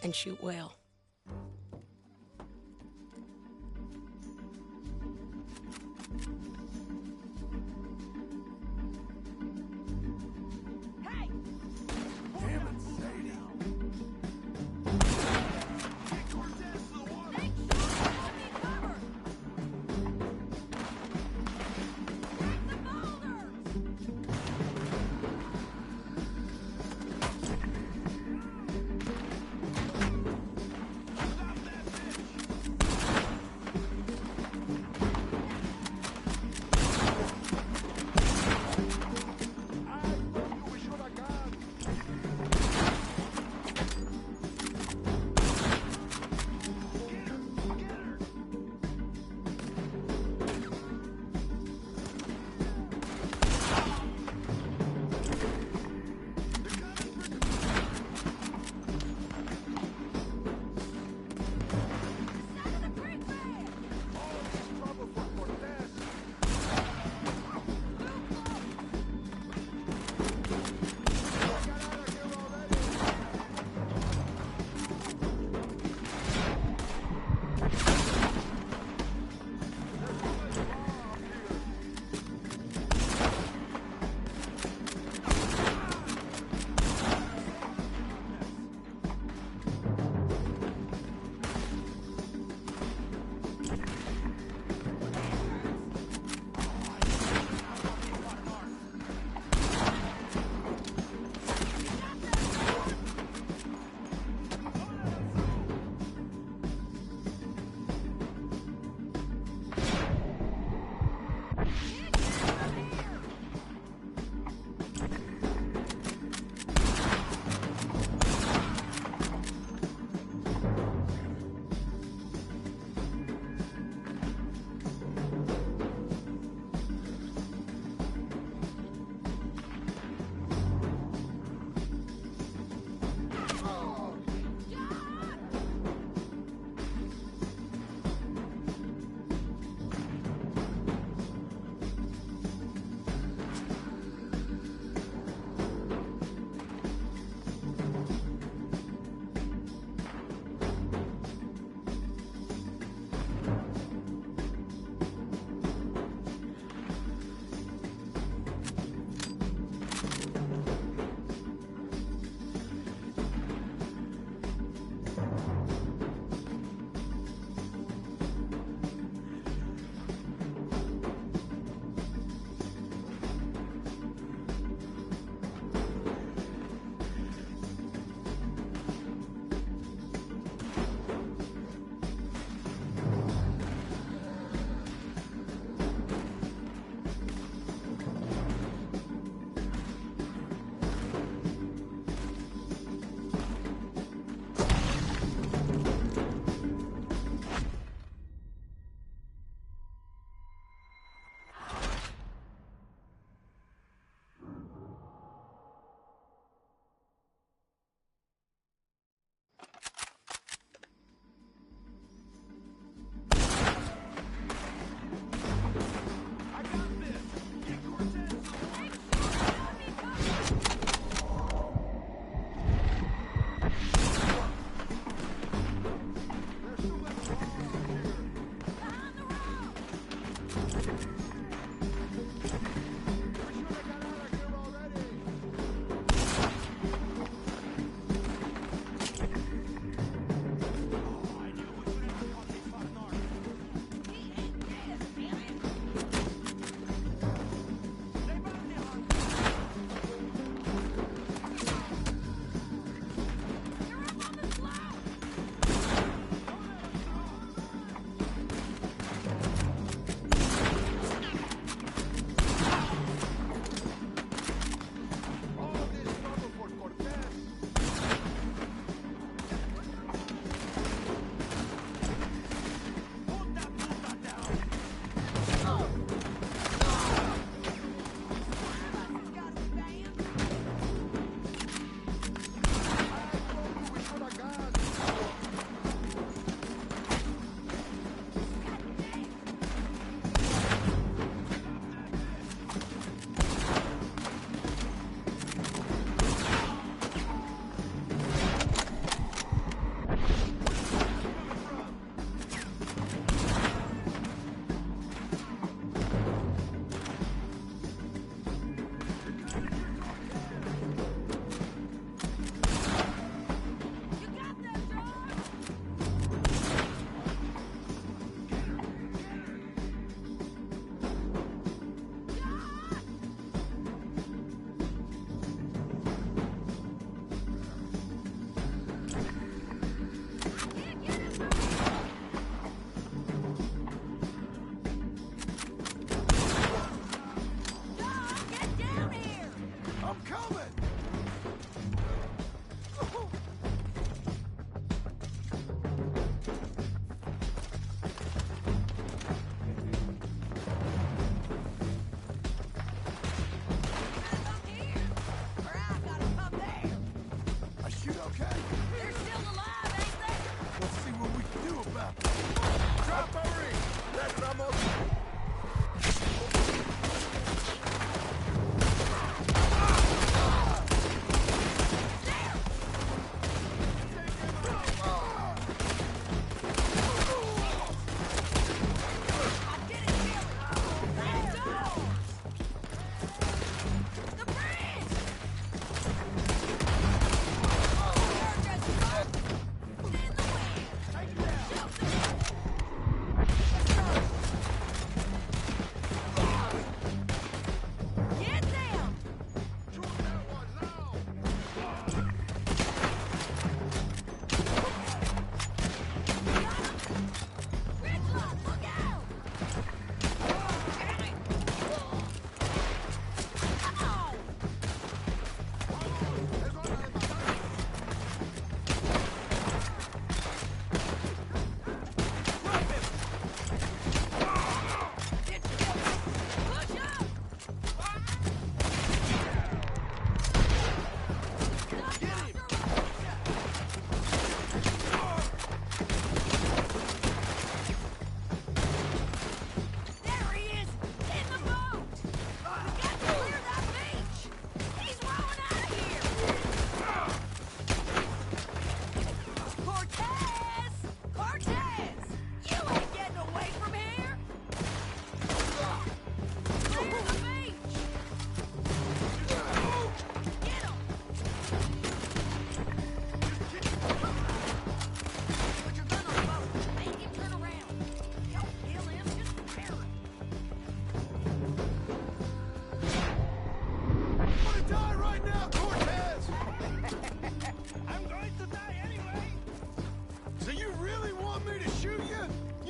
And shoot well. Hey! Damn it, Sadie.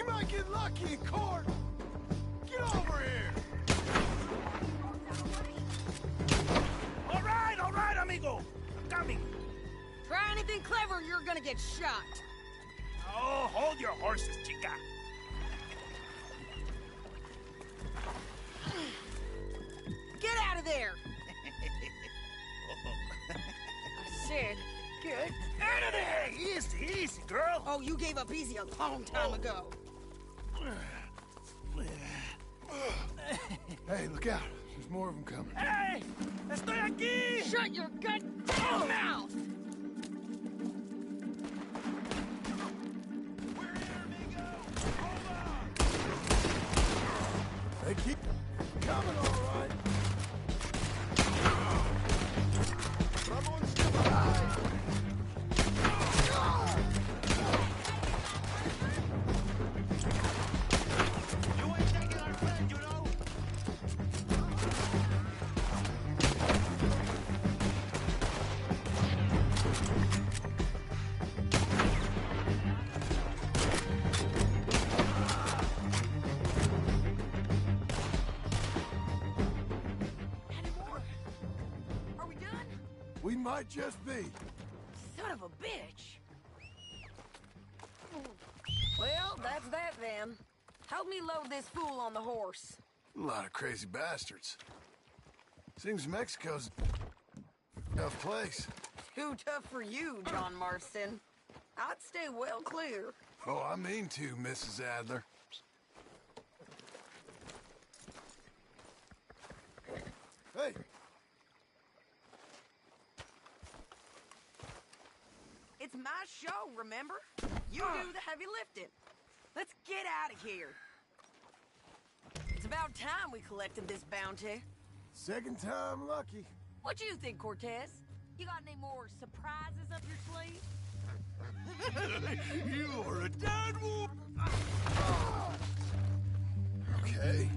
might get lucky in court. Get over here. All right, amigo. I'm coming. Try anything clever, you're gonna get shot. Oh, hold your horses, chica. Get out of there! I said, get Out of there! Easy, easy, girl. Oh, you gave up easy a long time ago. Hey, look out. There's more of them coming. Hey! Estoy aquí! Shut your goddamn mouth! They keep coming, all right. Ramon's still alive. You ain't taking our friend, you know? Are we done? We might just be. Son of a bitch! Well, that's that then. Help me load this fool on the horse. A lot of crazy bastards. Seems Mexico's a tough place. Too tough for you, John Marston. I'd stay well clear. Oh, I mean to, Mrs. Adler. Hey! It's my show, remember? You do the heavy lifting. Let's get out of here. It's about time we collected this bounty. Second time lucky. What do you think, Cortez? You got any more surprises up your sleeve? You're a dead woman. Okay.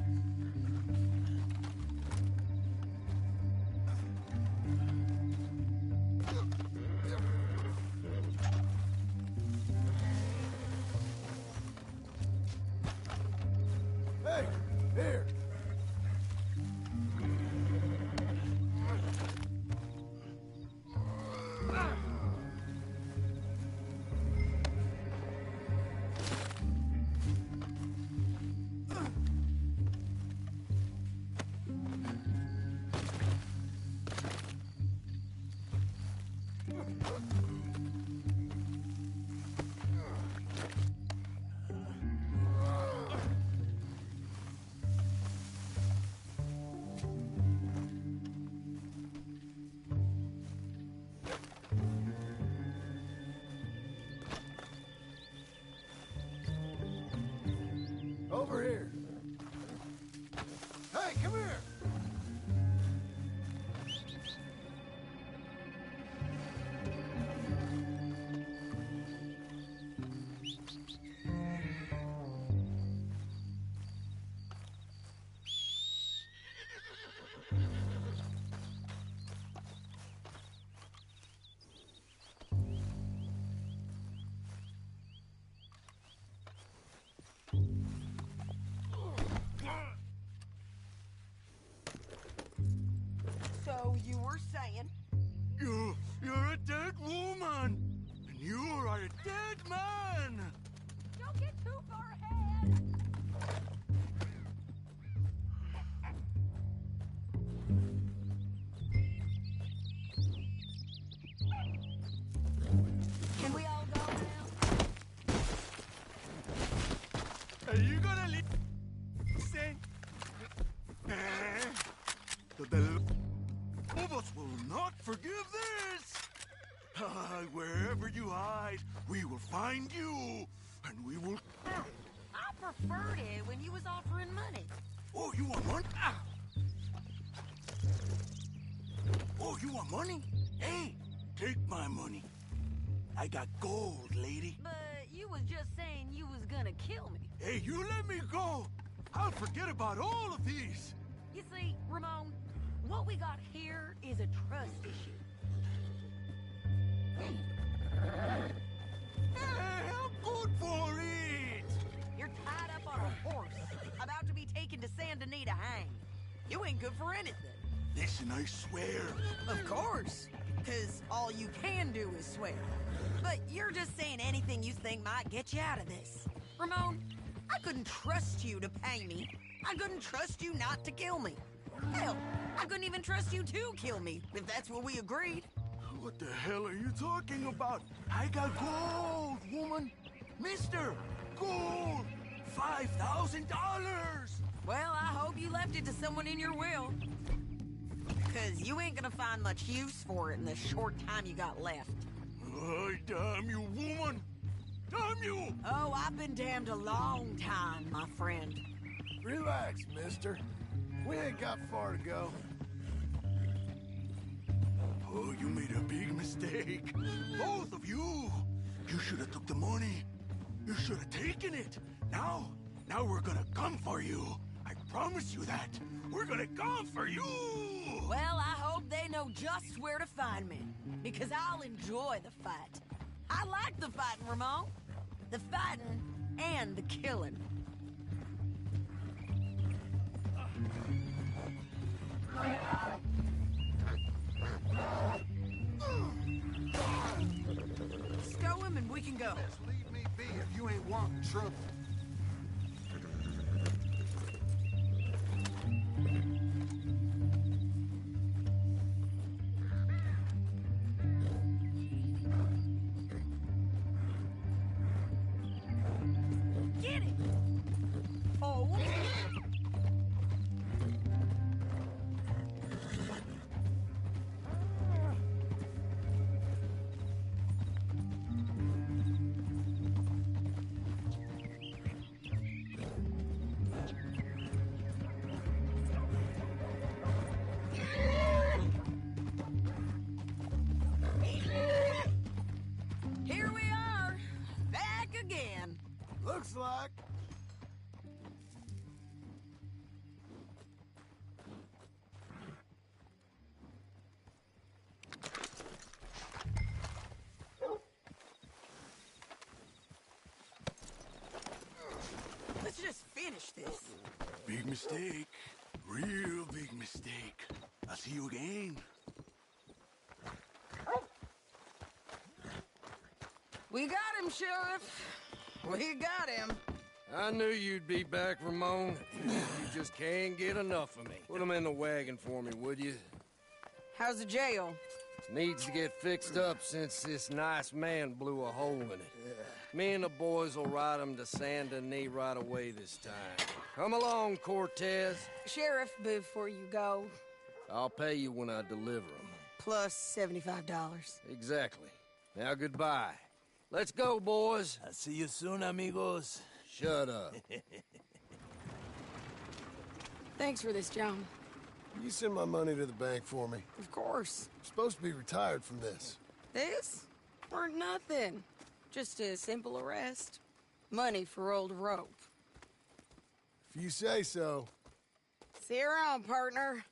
Hey, here. Over here. Hey, come here. So you were saying? You're a dead woman. And you are a dead man. Don't get too far ahead. Can we all go now? Are you gonna leave? Say. The Lobos will not forgive this. Wherever you hide, we will find you, and we will. I preferred it when you was offering money. Oh, you want money? Oh, you want money? Hey, take my money. I got gold, lady. But you was just saying you was gonna kill me. Hey, you let me go. I'll forget about all of these. You see, Ramon, what we got here is a trust issue. Hey, I'm good for it. You're You ain't good for anything. Listen, I swear. Of course, because all you can do is swear. But you're just saying anything you think might get you out of this. Ramon, I couldn't trust you to pay me. I couldn't trust you not to kill me. Hell, I couldn't even trust you to kill me, if that's what we agreed. What the hell are you talking about? I got gold, woman. Mister, gold. $5,000. Well, I hope you left it to someone in your will. Because you ain't gonna find much use for it in the short time you got left. Oh, damn you, woman! Damn you! Oh, I've been damned a long time, my friend. Relax, mister. We ain't got far to go. Oh, you made a big mistake. Both of you. You should have took the money. You should have taken it. Now we're gonna come for you. I promise you that. We're gonna come for you. Well, I hope they know just where to find me. Because I'll enjoy the fight. I like the fighting, Ramon. The fighting and the killing. Stow him and we can go. Just leave me be if you ain't wanting trouble. Get it! Oh. Here we are, back again. Looks like. Let's just finish this. Big mistake. Real big mistake. I'll see you again. We got him, Sheriff. We got him. I knew you'd be back, Ramon. You just can't get enough of me. Put him in the wagon for me, would you? How's the jail? Needs to get fixed up since this nice man blew a hole in it. Me and the boys will ride him to Saint Denis right away this time. Come along, Cortez. Sheriff, before you go, I'll pay you when I deliver him. plus $75. Exactly. Now goodbye. Let's go, boys. I'll see you soon, amigos. Shut up. Thanks for this, John. You send my money to the bank for me. Of course. I'm supposed to be retired from this. This? Weren't nothing. Just a simple arrest. Money for old rope. If you say so. See you around, partner.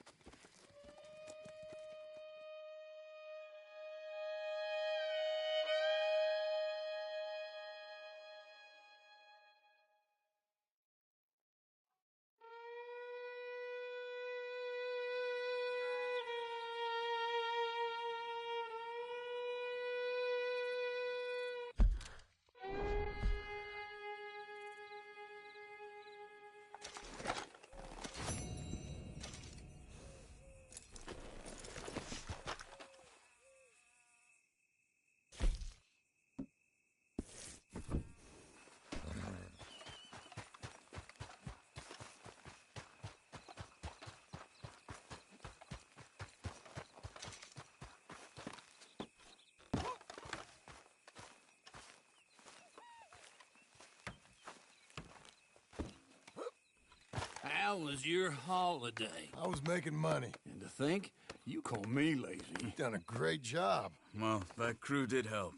How was your holiday? I was making money. And to think, you call me lazy. You've done a great job. Well, that crew did help.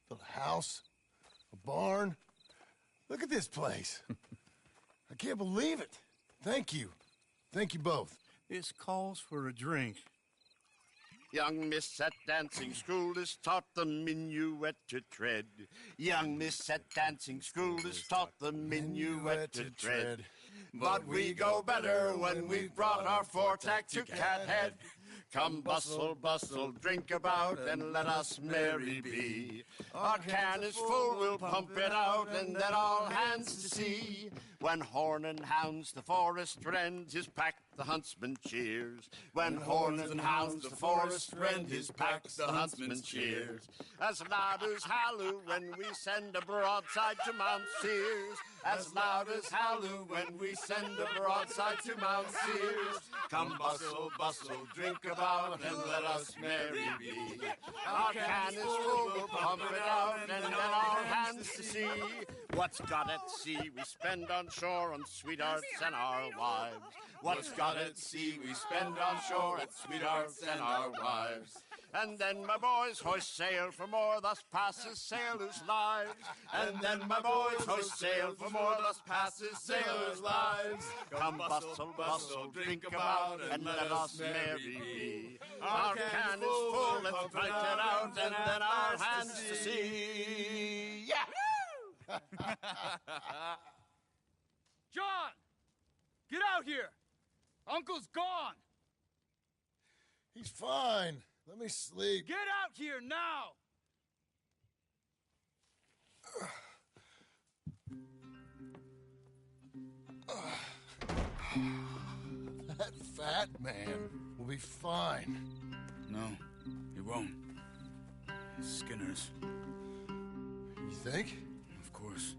Built a house, a barn. Look at this place. I can't believe it. Thank you. Thank you both. This calls for a drink. Young miss at dancing school is taught the minuet to tread. Young miss at dancing school is taught the minuet to tread. But we go better when we've brought our four-tack to Cathead. Come bustle, bustle, drink about, and let us merry be. Our can is full, we'll pump it out, and then all hands to sea. When horn and hounds the forest rend, his pack the huntsman cheers. When horns and hounds the forest rend, his pack the huntsman cheers. As loud as halloo when we send a broadside to Mount Sears. As loud as halloo when we send a broadside to Mount Sears. Come bustle, bustle, drink about, and let us merry be. Our can is full, we'll pump it out, and then all hands to sea. What's got at sea we spend on shore on sweethearts and our wives. What's got at sea we spend on shore on sweethearts and our wives. And then my boys hoist sail for more, thus passes sailors' lives. And then my boys hoist sail for more, thus passes sailors' lives. Come bustle, bustle, drink about, and let us merry be. Our can is full, let's fight it out, and then our hands to sea. Yeah! John! Get out here! Uncle's gone! He's fine. Let me sleep. Get out here now! That fat man will be fine. No, he won't. Skinner's. You think? Of course.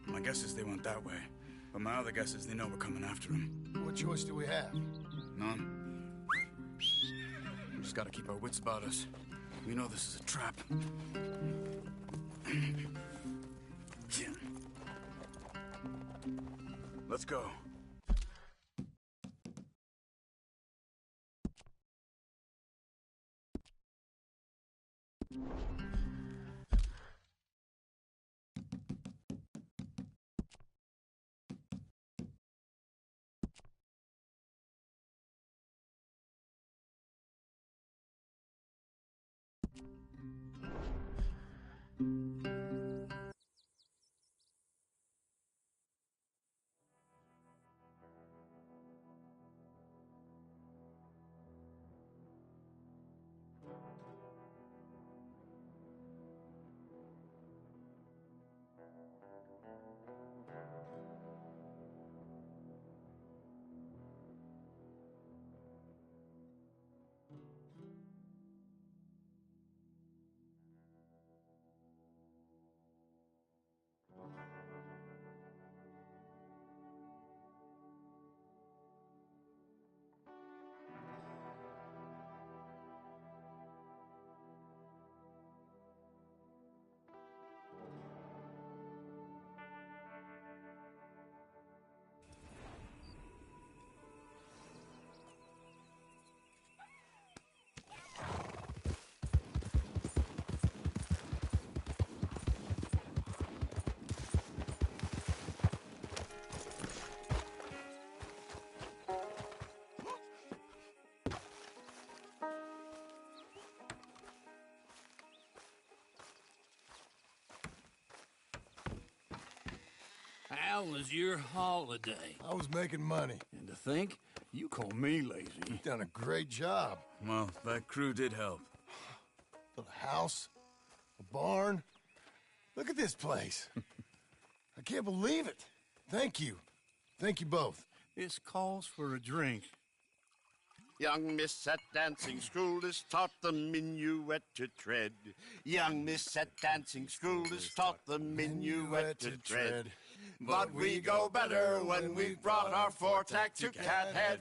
My guess is they went that way. But my other guess is they know we're coming after him. What choice do we have? None. We just gotta keep our wits about us. We know this is a trap. Let's go. How was your holiday? I was making money. And to think, you call me lazy. You've done a great job. Well, that crew did help. Built a house, a barn. Look at this place. I can't believe it. Thank you. Thank you both. This calls for a drink. Young miss at dancing school is taught the minuet to tread. Young miss at dancing school is taught the minuet to tread. But we go better when we've brought our four-tack to Cathead.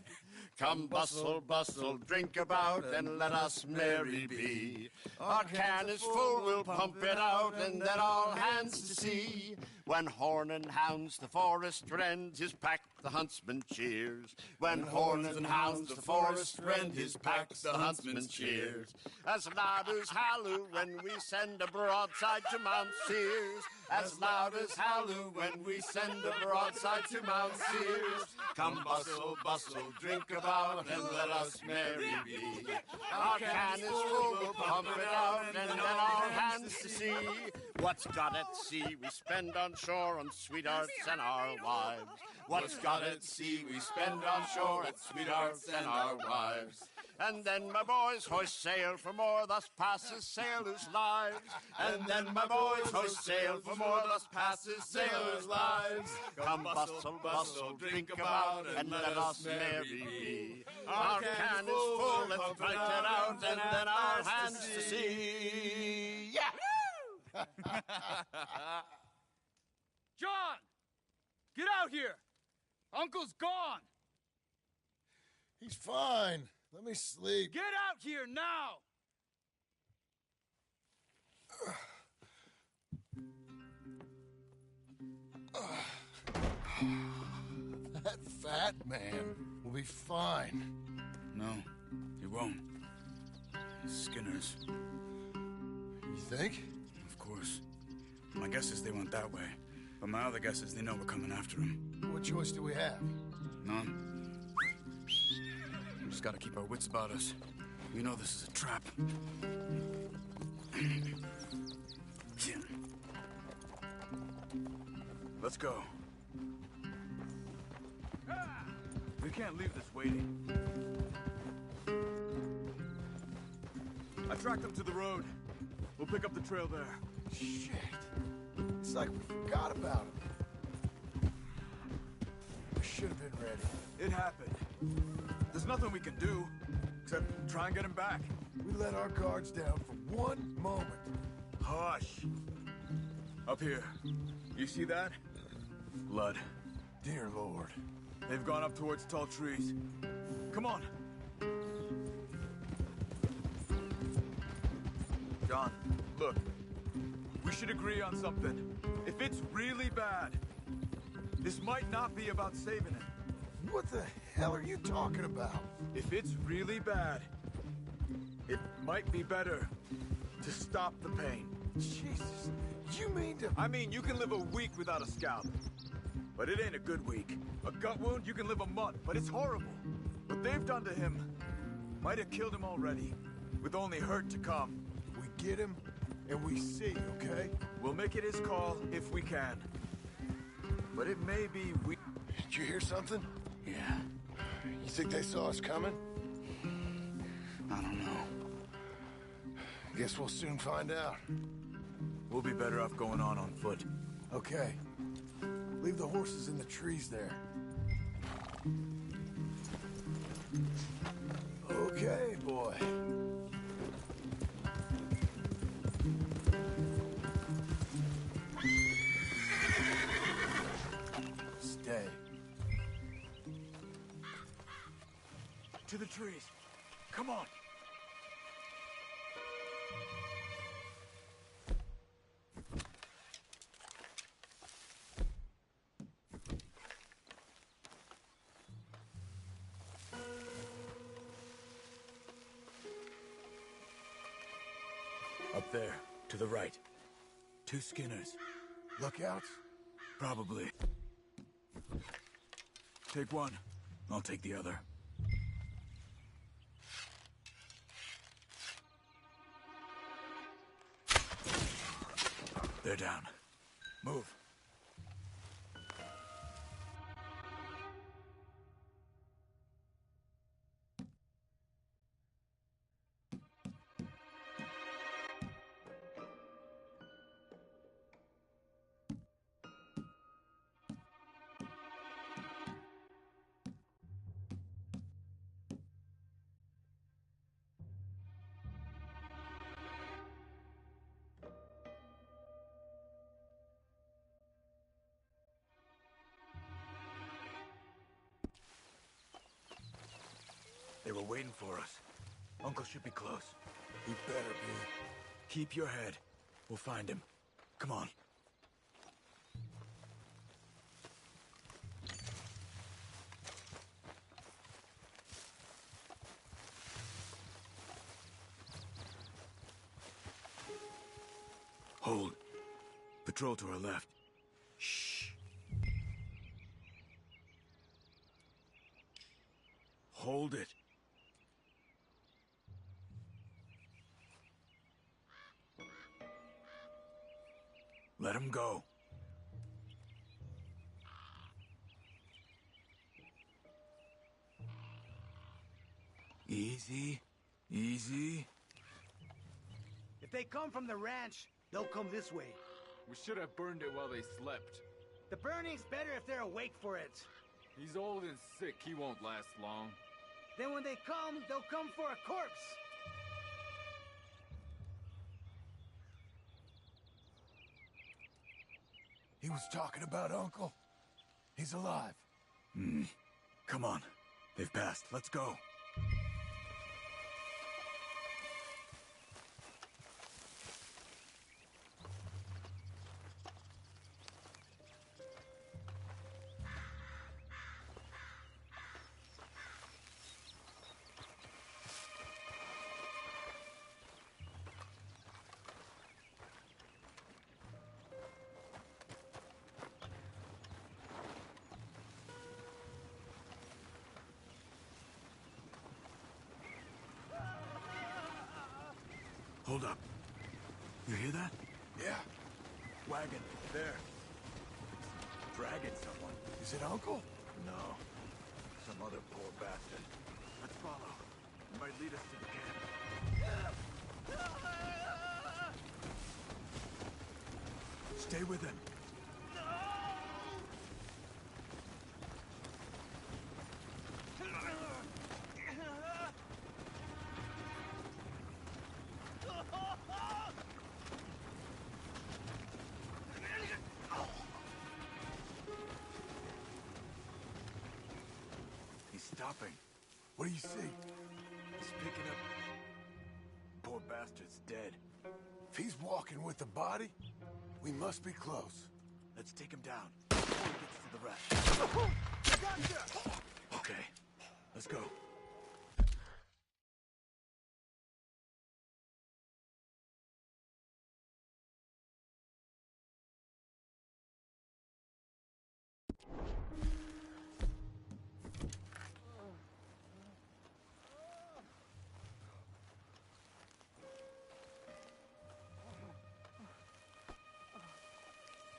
Come bustle, bustle, drink about, and let us merry be. Our can is full, we'll pump it out, and then all hands to sea. When horn and hounds the forest rend, his pack the huntsman cheers. When horn and hounds the forest rend, his pack the huntsman cheers. As loud as halloo when we send a broadside to Mount Sears. As loud as halloo when we send a broadside to Mount Sears. Come bustle, bustle, drink about, and let us merry be. Our can is full, we'll pump it out, and then all hands to sea. What's got at sea we spend on shore on sweethearts and our wives. What's got at sea we spend on shore on sweethearts and our wives. And then my boys hoist sail for more, thus passes sailors' lives. And then my boys hoist sail for more, thus passes sailors' lives. Come bustle, bustle, drink about, and let us merry be. Our can is full, let's drink it out, and then our hands to sea. Yeah! John! Get out here! Uncle's gone! He's fine. Let me sleep. Get out here now! That fat man will be fine. No, he won't. Skinner's. You think? Of course. My guess is they went that way. But my other guess is they know we're coming after him. What choice do we have? None. We just gotta keep our wits about us. We know this is a trap. Let's go. We can't leave this waiting. I tracked them to the road. We'll pick up the trail there. Shit. It's like we forgot about him. We should have been ready. It happened. There's nothing we can do, except try and get him back. We let our guards down for one moment. Hush. Up here. You see that? Blood. Dear Lord. They've gone up towards tall trees. Come on. John, look. We should agree on something. If it's really bad, this might not be about saving him. What the hell are you talking about? If it's really bad, it might be better to stop the pain. Jesus, you mean to... I mean, you can live a week without a scalp, but it ain't a good week. A gut wound, you can live a month, but it's horrible. What they've done to him might have killed him already, with only hurt to come. We get him, and we see, okay? We'll make it his call if we can. But it may be we... Did you hear something? Yeah. You think they saw us coming? I don't know. Guess we'll soon find out. We'll be better off going on foot. Okay. Leave the horses in the trees there. Okay, boy. Stay. To the trees. Come on. Up there, to the right. 2 Skinners. Lookouts? Probably. Take one. I'll take the other. They're down. Move. They were waiting for us. Uncle should be close. He better be. Keep your head. We'll find him. Come on. Hold. Patrol to our left. Shh. Hold it. Let him go. Easy. Easy. If they come from the ranch, they'll come this way. We should have burned it while they slept. The burning's better if they're awake for it. He's old and sick. He won't last long. Then when they come, they'll come for a corpse. He was talking about Uncle. He's alive. Come on. They've passed. Let's go. Hold up. You hear that? Yeah. Wagon. There. Dragging someone. Is it Uncle? No. Some other poor bastard. Let's follow. It might lead us to the camp. Stay with him. Stopping. What do you see? He's picking up... Poor bastard's dead. If he's walking with the body, we must be close. Let's take him down before he gets to the rest. Gotcha! Okay, let's go.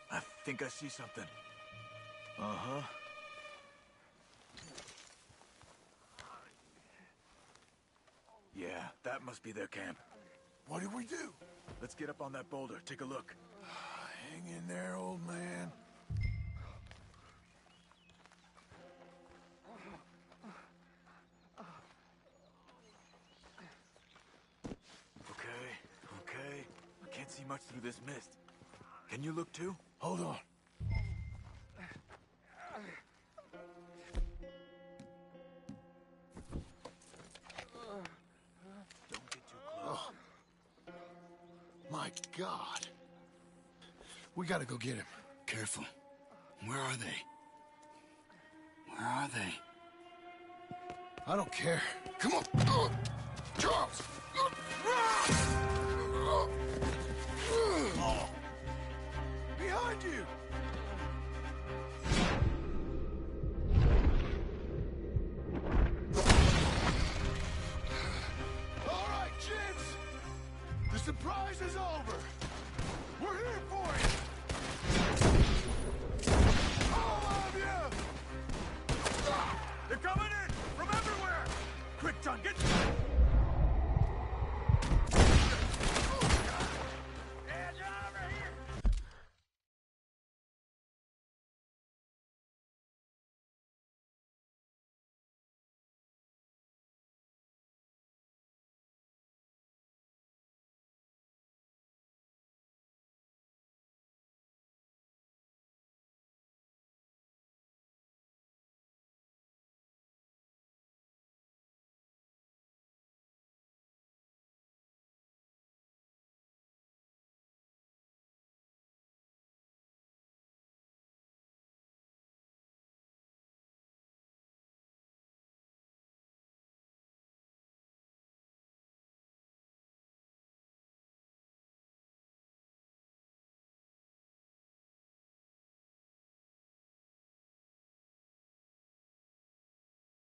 I think I see something. Uh-huh. Yeah, that must be their camp. What do we do? Let's get up on that boulder, take a look. Hang in there, old man. Okay. I can't see much through this mist. Can you look too? Hold on. Don't get too close. Oh. My God. We gotta go get him. Careful. Where are they? Where are they? I don't care. Come on. Charles! Behind you! All right, kids! The surprise is over!